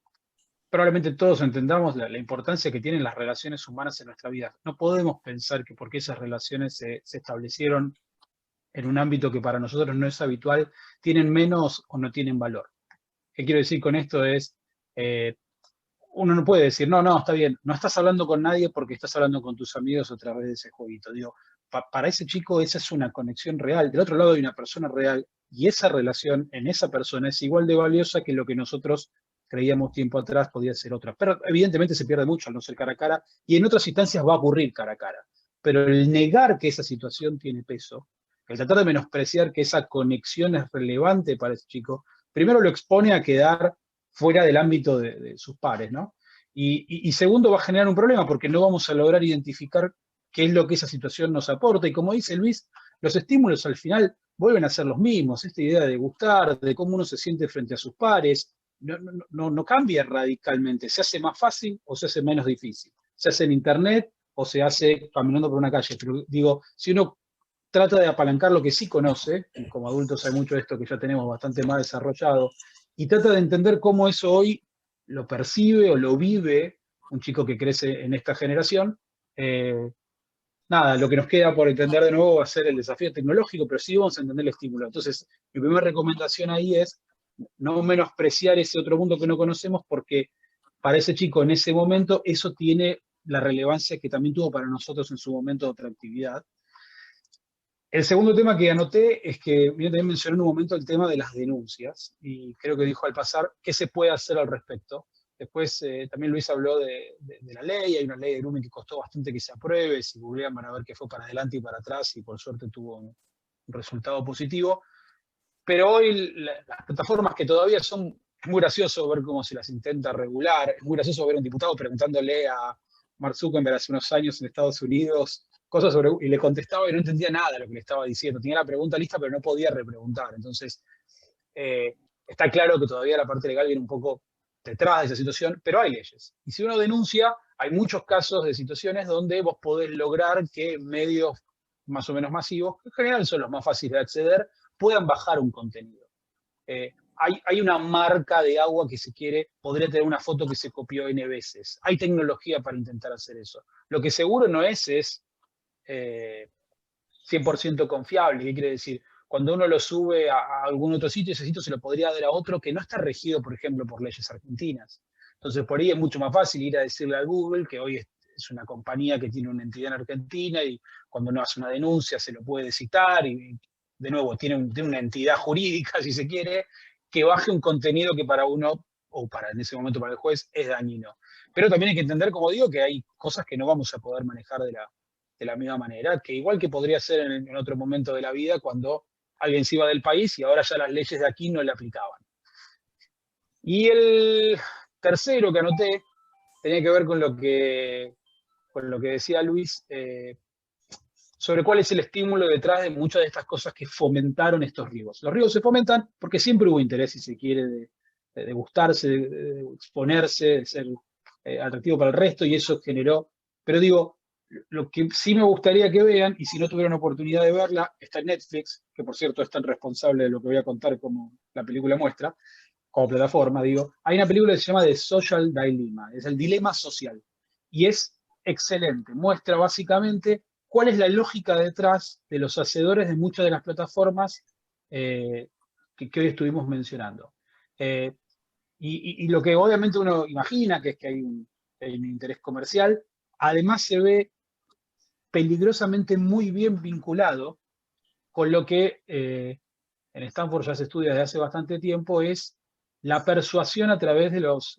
probablemente todos entendamos la importancia que tienen las relaciones humanas en nuestra vida. No podemos pensar que porque esas relaciones se establecieron en un ámbito que para nosotros no es habitual, tienen menos o no tienen valor. ¿Qué quiero decir con esto? Es, uno no puede decir, no, está bien, no estás hablando con nadie porque estás hablando con tus amigos a través de ese jueguito. Digo, para ese chico esa es una conexión real. Del otro lado hay una persona real y esa relación en esa persona es igual de valiosa que lo que nosotros creíamos tiempo atrás podía ser otra. Pero evidentemente se pierde mucho al no ser cara a cara y en otras instancias va a ocurrir cara a cara. Pero el negar que esa situación tiene peso, el tratar de menospreciar que esa conexión es relevante para ese chico, primero lo expone a quedar fuera del ámbito de sus pares, ¿no? Y segundo, va a generar un problema porque no vamos a lograr identificar qué es lo que esa situación nos aporta. Y como dice Luis, los estímulos al final vuelven a ser los mismos. Esta idea de gustar, de cómo uno se siente frente a sus pares, no cambia radicalmente. Se hace más fácil o se hace menos difícil. Se hace en internet o se hace caminando por una calle. Pero digo, si uno trata de apalancar lo que sí conoce, y como adultos hay mucho de esto que ya tenemos bastante más desarrollado, y trata de entender cómo eso hoy lo percibe o lo vive un chico que crece en esta generación. Nada, lo que nos queda por entender de nuevo va a ser el desafío tecnológico, pero sí vamos a entender el estímulo. Entonces, mi primera recomendación ahí es no menospreciar ese otro mundo que no conocemos, porque para ese chico en ese momento eso tiene la relevancia que también tuvo para nosotros en su momento de otra actividad. El segundo tema que anoté es que yo también mencioné en un momento el tema de las denuncias, y creo que dijo al pasar qué se puede hacer al respecto. Después también Luis habló de la ley, hay una ley de grooming que costó bastante que se apruebe, si googlean van a ver que fue para adelante y para atrás, y por suerte tuvo un resultado positivo. Pero hoy las plataformas que todavía son, es muy gracioso ver cómo se las intenta regular, es muy gracioso ver a un diputado preguntándole a Mark Zuckerberg hace unos años en Estados Unidos cosas sobre, y le contestaba y no entendía nada de lo que le estaba diciendo. Tenía la pregunta lista, pero no podía repreguntar. Entonces, está claro que todavía la parte legal viene un poco detrás de esa situación, pero hay leyes. Y si uno denuncia, hay muchos casos de situaciones donde vos podés lograr que medios más o menos masivos, que en general son los más fáciles de acceder, puedan bajar un contenido. Hay una marca de agua que se quiere, podría tener una foto que se copió N veces. Hay tecnología para intentar hacer eso. Lo que seguro no es 100% confiable. ¿Qué quiere decir? Cuando uno lo sube a algún otro sitio, ese sitio se lo podría dar a otro que no está regido, por ejemplo, por leyes argentinas. Entonces, por ahí es mucho más fácil ir a decirle a Google, que hoy es una compañía que tiene una entidad en Argentina, y cuando uno hace una denuncia se lo puede citar, y de nuevo tiene una entidad jurídica, si se quiere, que baje un contenido que para uno o en ese momento para el juez, es dañino. Pero también hay que entender, como digo, que hay cosas que no vamos a poder manejar de la misma manera, que igual que podría ser en otro momento de la vida cuando alguien se iba del país y ahora ya las leyes de aquí no le aplicaban. Y el tercero que anoté tenía que ver con lo que decía Luis, sobre cuál es el estímulo detrás de muchas de estas cosas que fomentaron estos ríos. Los ríos se fomentan porque siempre hubo interés, si se quiere, de gustarse, de exponerse, de ser atractivo para el resto, y eso generó, pero digo, lo que sí me gustaría que vean, y si no tuvieron oportunidad de verla, está en Netflix, que por cierto es tan responsable de lo que voy a contar como la película muestra, como plataforma, digo, hay una película que se llama The Social Dilemma, es el dilema social, y es excelente, muestra básicamente cuál es la lógica detrás de los hacedores de muchas de las plataformas que hoy estuvimos mencionando. Y lo que obviamente uno imagina, que es que hay un interés comercial, además se ve peligrosamente muy bien vinculado con lo que en Stanford ya se estudia desde hace bastante tiempo, es la persuasión a través de los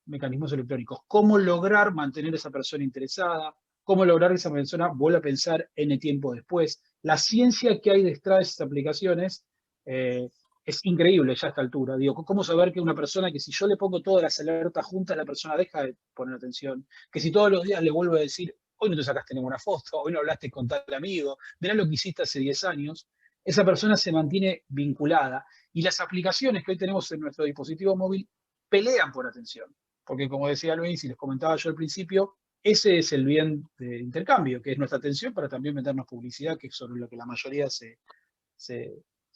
mecanismos electrónicos. Cómo lograr mantener a esa persona interesada, cómo lograr que esa persona vuelva a pensar en el tiempo después. La ciencia que hay detrás de esas aplicaciones es increíble ya a esta altura. Digo, ¿cómo saber que una persona que si yo le pongo todas las alertas juntas, la persona deja de poner atención? Que si todos los días le vuelvo a decir, hoy no te sacaste ninguna foto, hoy no hablaste con tal amigo, mirá lo que hiciste hace 10 años, esa persona se mantiene vinculada. Y las aplicaciones que hoy tenemos en nuestro dispositivo móvil pelean por atención. Porque como decía Luis y les comentaba yo al principio, ese es el bien de intercambio, que es nuestra atención para también meternos publicidad, que es sobre lo que la mayoría se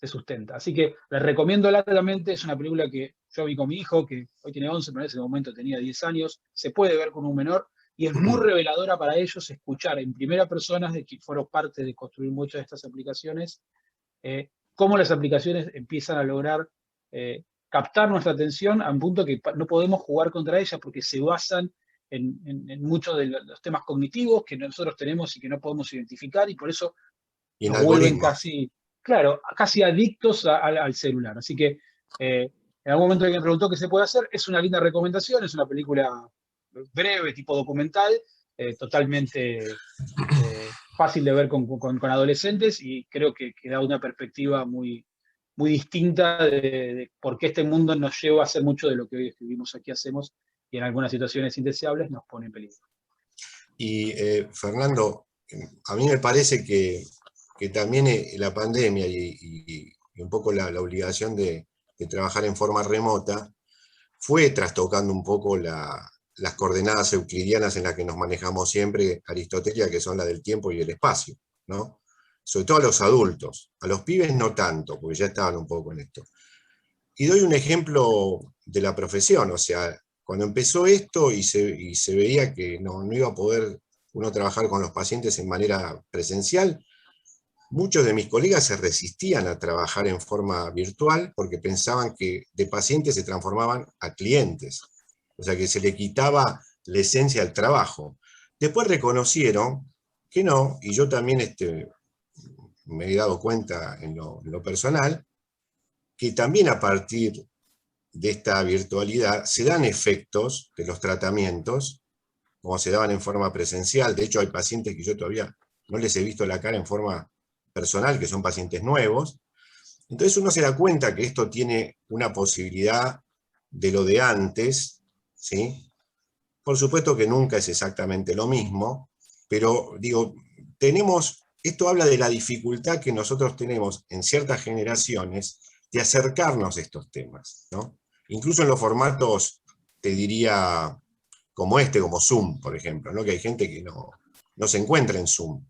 sustenta. Así que les recomiendo largamente, es una película que yo vi con mi hijo, que hoy tiene 11, pero en ese momento tenía 10 años, se puede ver con un menor, y es muy reveladora para ellos escuchar en primera persona, de que fueron parte de construir muchas de estas aplicaciones, cómo las aplicaciones empiezan a lograr captar nuestra atención a un punto que no podemos jugar contra ellas porque se basan en muchos de los temas cognitivos que nosotros tenemos y que no podemos identificar, y por eso
Y en
nos vuelven
algoritmos.
casi adictos al celular. Así que en algún momento alguien preguntó qué se puede hacer, es una linda recomendación, es una película breve, tipo documental, totalmente fácil de ver con adolescentes, y creo que da una perspectiva muy, muy distinta de por qué este mundo nos lleva a hacer mucho de lo que hoy escribimos aquí hacemos, y en algunas situaciones indeseables nos pone en peligro.
Y Fernando, a mí me parece que también la pandemia y un poco la obligación de trabajar en forma remota fue trastocando un poco las coordenadas euclidianas en las que nos manejamos siempre, aristotélicas, que son las del tiempo y el espacio, ¿no? Sobre todo a los adultos, a los pibes no tanto, porque ya estaban un poco en esto. Y doy un ejemplo de la profesión, o sea, cuando empezó esto y se veía que no iba a poder uno trabajar con los pacientes en manera presencial, muchos de mis colegas se resistían a trabajar en forma virtual porque pensaban que de pacientes se transformaban a clientes, o sea que se le quitaba la esencia del trabajo. Después reconocieron que no, y yo también me he dado cuenta en lo personal, que también a partir de esta virtualidad se dan efectos de los tratamientos, como se daban en forma presencial. De hecho, hay pacientes que yo todavía no les he visto la cara en forma personal, que son pacientes nuevos. Entonces uno se da cuenta que esto tiene una posibilidad de lo de antes, ¿sí? Por supuesto que nunca es exactamente lo mismo, pero digo, esto habla de la dificultad que nosotros tenemos en ciertas generaciones de acercarnos a estos temas, ¿no? Incluso en los formatos, te diría, como como Zoom, por ejemplo, ¿no? Que hay gente que no se encuentra en Zoom,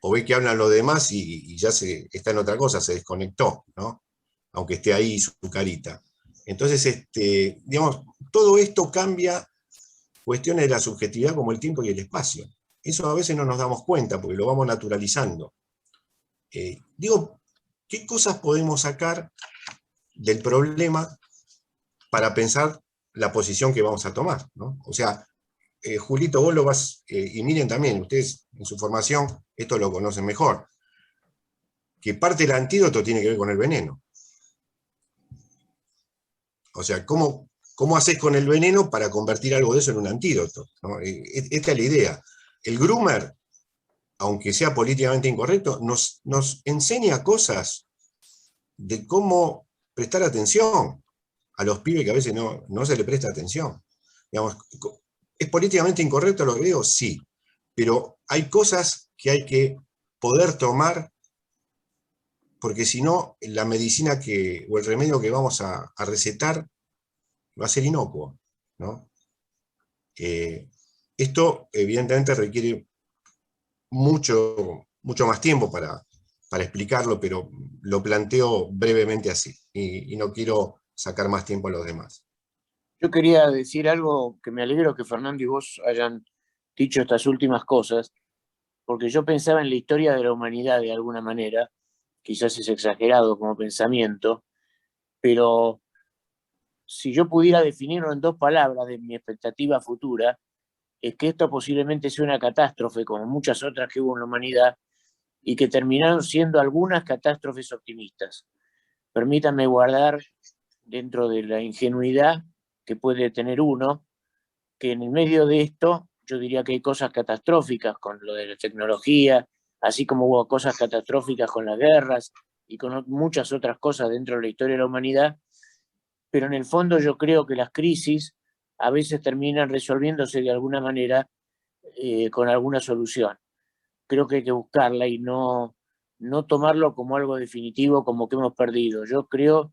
o ve que hablan los demás y ya está en otra cosa, se desconectó, ¿no? Aunque esté ahí su carita. Entonces, digamos, todo esto cambia cuestiones de la subjetividad como el tiempo y el espacio. Eso a veces no nos damos cuenta porque lo vamos naturalizando. Digo, ¿qué cosas podemos sacar del problema para pensar la posición que vamos a tomar, ¿no? O sea, Julito, vos lo vas, y miren también, ustedes en su formación esto lo conocen mejor, que parte del antídoto tiene que ver con el veneno. O sea, ¿cómo ¿cómo haces con el veneno para convertir algo de eso en un antídoto? ¿No? Esta es la idea. El groomer, aunque sea políticamente incorrecto, nos enseña cosas de cómo prestar atención a los pibes que a veces no se le presta atención. Digamos, ¿es políticamente incorrecto lo que digo? Sí, pero hay cosas que hay que poder tomar, porque si no, la medicina o el remedio que vamos a recetar va a ser inocuo, ¿no? Esto evidentemente requiere mucho más tiempo para explicarlo, pero lo planteo brevemente así, y no quiero sacar más tiempo a los demás.
Yo quería decir algo que me alegro que Fernando y vos hayan dicho estas últimas cosas, porque yo pensaba en la historia de la humanidad de alguna manera, quizás es exagerado como pensamiento, pero si yo pudiera definirlo en 2 palabras de mi expectativa futura, es que esto posiblemente sea una catástrofe, como muchas otras que hubo en la humanidad, y que terminaron siendo algunas catástrofes optimistas. Permítanme guardar dentro de la ingenuidad que puede tener uno, que en el medio de esto yo diría que hay cosas catastróficas con lo de la tecnología, así como hubo cosas catastróficas con las guerras y con muchas otras cosas dentro de la historia de la humanidad, pero en el fondo yo creo que las crisis a veces terminan resolviéndose de alguna manera con alguna solución. Creo que hay que buscarla y no tomarlo como algo definitivo, como que hemos perdido. Yo creo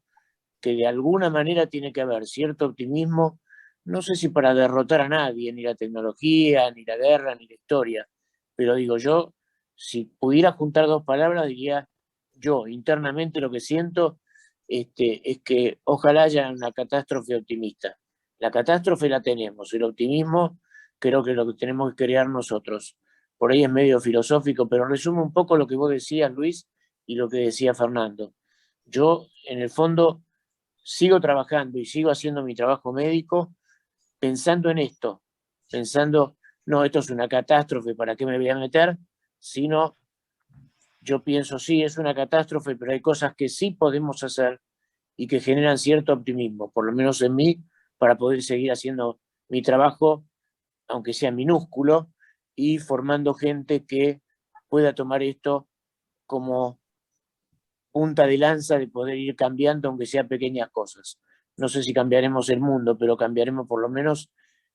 que de alguna manera tiene que haber cierto optimismo, no sé si para derrotar a nadie, ni la tecnología, ni la guerra, ni la historia, pero digo yo, si pudiera juntar 2 palabras, diría yo internamente lo que siento es que ojalá haya una catástrofe optimista. La catástrofe la tenemos, el optimismo creo que lo que tenemos que crear nosotros. Por ahí es medio filosófico, pero resume un poco lo que vos decías, Luis, y lo que decía Fernando. Yo, en el fondo, sigo trabajando y sigo haciendo mi trabajo médico pensando en esto, pensando, no, esto es una catástrofe, ¿para qué me voy a meter? Sino, yo pienso, sí, es una catástrofe, pero hay cosas que sí podemos hacer y que generan cierto optimismo, por lo menos en mí, para poder seguir haciendo mi trabajo, aunque sea minúsculo, y formando gente que pueda tomar esto como punta de lanza de poder ir cambiando, aunque sea pequeñas cosas. No sé si cambiaremos el mundo, pero cambiaremos por lo menos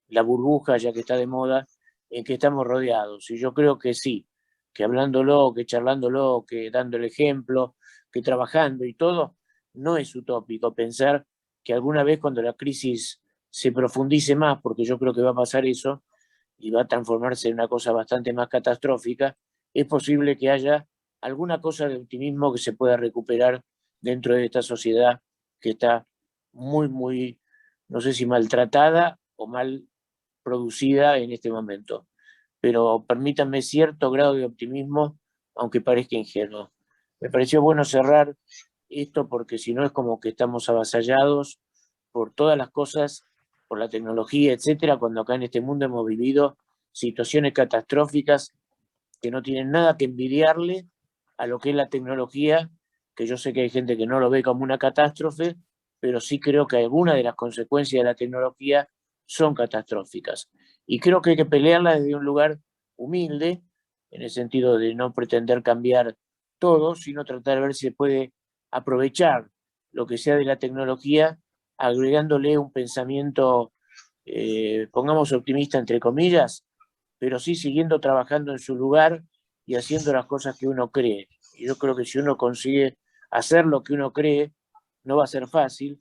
la burbuja, ya que está de moda, en que estamos rodeados. Y yo creo que sí, que hablándolo, que charlándolo, que dando el ejemplo, que trabajando y todo, no es utópico pensar que alguna vez cuando la crisis se profundice más, porque yo creo que va a pasar eso, y va a transformarse en una cosa bastante más catastrófica, es posible que haya alguna cosa de optimismo que se pueda recuperar dentro de esta sociedad que está muy, no sé si maltratada o mal producida en este momento. Pero permítanme cierto grado de optimismo, aunque parezca ingenuo. Me pareció bueno cerrar esto porque si no es como que estamos avasallados por todas las cosas, por la tecnología, etcétera, cuando acá en este mundo hemos vivido situaciones catastróficas que no tienen nada que envidiarle a lo que es la tecnología, que yo sé que hay gente que no lo ve como una catástrofe, pero sí creo que algunas de las consecuencias de la tecnología son catastróficas. Y creo que hay que pelearlas desde un lugar humilde, en el sentido de no pretender cambiar todo, sino tratar de ver si se puede aprovechar lo que sea de la tecnología, agregándole un pensamiento, pongamos optimista entre comillas, pero sí siguiendo trabajando en su lugar y haciendo las cosas que uno cree. Y yo creo que si uno consigue hacer lo que uno cree, no va a ser fácil,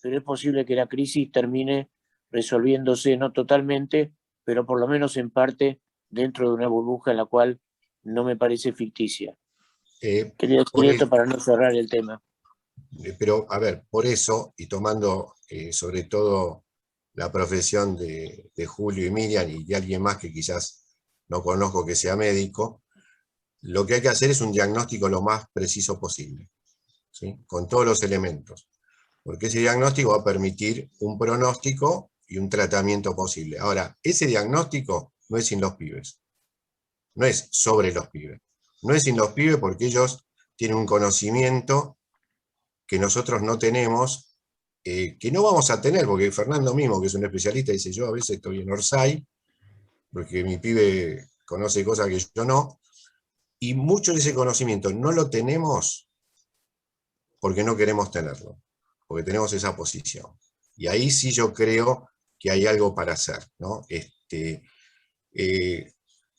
pero es posible que la crisis termine resolviéndose, no totalmente, pero por lo menos en parte dentro de una burbuja en la cual no me parece ficticia. Quería decir esto para no cerrar el tema.
Pero, a ver, por eso, y tomando sobre todo la profesión de Julio y Miriam y de alguien más que quizás no conozco que sea médico, lo que hay que hacer es un diagnóstico lo más preciso posible, ¿sí? Con todos los elementos, porque ese diagnóstico va a permitir un pronóstico y un tratamiento posible. Ahora, ese diagnóstico no es sin los pibes, no es sobre los pibes, no es sin los pibes porque ellos tienen un conocimiento que nosotros no tenemos que no vamos a tener, porque Fernando mismo, que es un especialista, dice, yo a veces estoy en Orsay, porque mi pibe conoce cosas que yo no, y mucho de ese conocimiento no lo tenemos porque no queremos tenerlo, porque tenemos esa posición. Y ahí sí yo creo que hay algo para hacer, ¿no?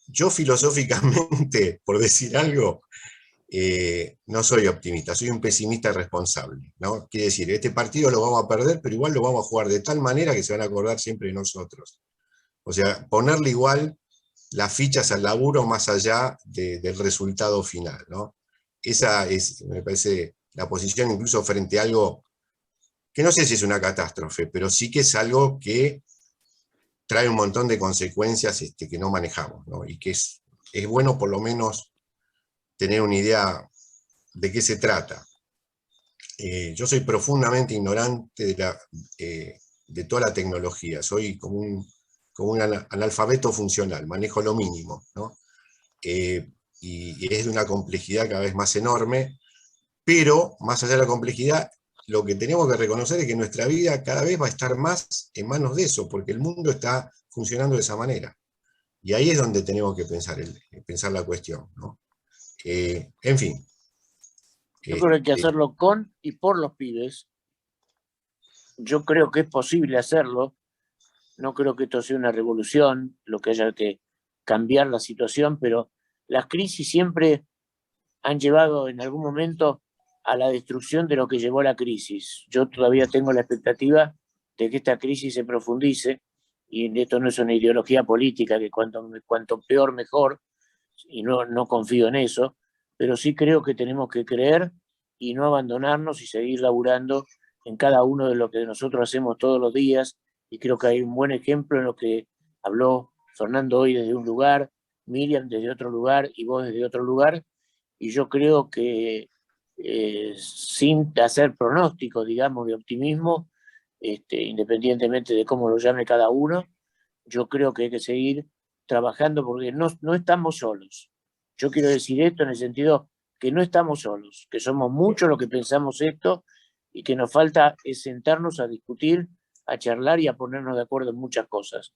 Yo filosóficamente, por decir algo, no soy optimista, soy un pesimista responsable, ¿no? Quiere decir, este partido lo vamos a perder, pero igual lo vamos a jugar de tal manera que se van a acordar siempre de nosotros. O sea, ponerle igual las fichas al laburo más allá del resultado final, ¿no? Esa es, me parece, la posición incluso frente a algo que no sé si es una catástrofe, pero sí que es algo que trae un montón de consecuencias que no manejamos, ¿no? Y que es bueno por lo menos tener una idea de qué se trata. Yo soy profundamente ignorante de toda la tecnología, soy como un analfabeto funcional, manejo lo mínimo, ¿no? Y es de una complejidad cada vez más enorme, pero más allá de la complejidad, lo que tenemos que reconocer es que nuestra vida cada vez va a estar más en manos de eso, porque el mundo está funcionando de esa manera. Y ahí es donde tenemos que pensar la cuestión, ¿no? En fin.
Yo creo que hay que hacerlo con y por los pibes. Yo creo que es posible hacerlo. No creo que esto sea una revolución, lo que haya que cambiar la situación, pero las crisis siempre han llevado en algún momento a la destrucción de lo que llevó a la crisis. Yo todavía tengo la expectativa de que esta crisis se profundice, y esto no es una ideología política, que cuanto peor mejor, y no confío en eso, pero sí creo que tenemos que creer y no abandonarnos y seguir laburando en cada uno de lo que nosotros hacemos todos los días, y creo que hay un buen ejemplo en lo que habló Fernando hoy desde un lugar, Miriam desde otro lugar y vos desde otro lugar, y yo creo que sin hacer pronósticos, digamos, de optimismo, independientemente de cómo lo llame cada uno, yo creo que hay que seguir trabajando porque no estamos solos. Yo quiero decir esto en el sentido que no estamos solos, que somos muchos los que pensamos esto y que nos falta es sentarnos a discutir, a charlar y a ponernos de acuerdo en muchas cosas.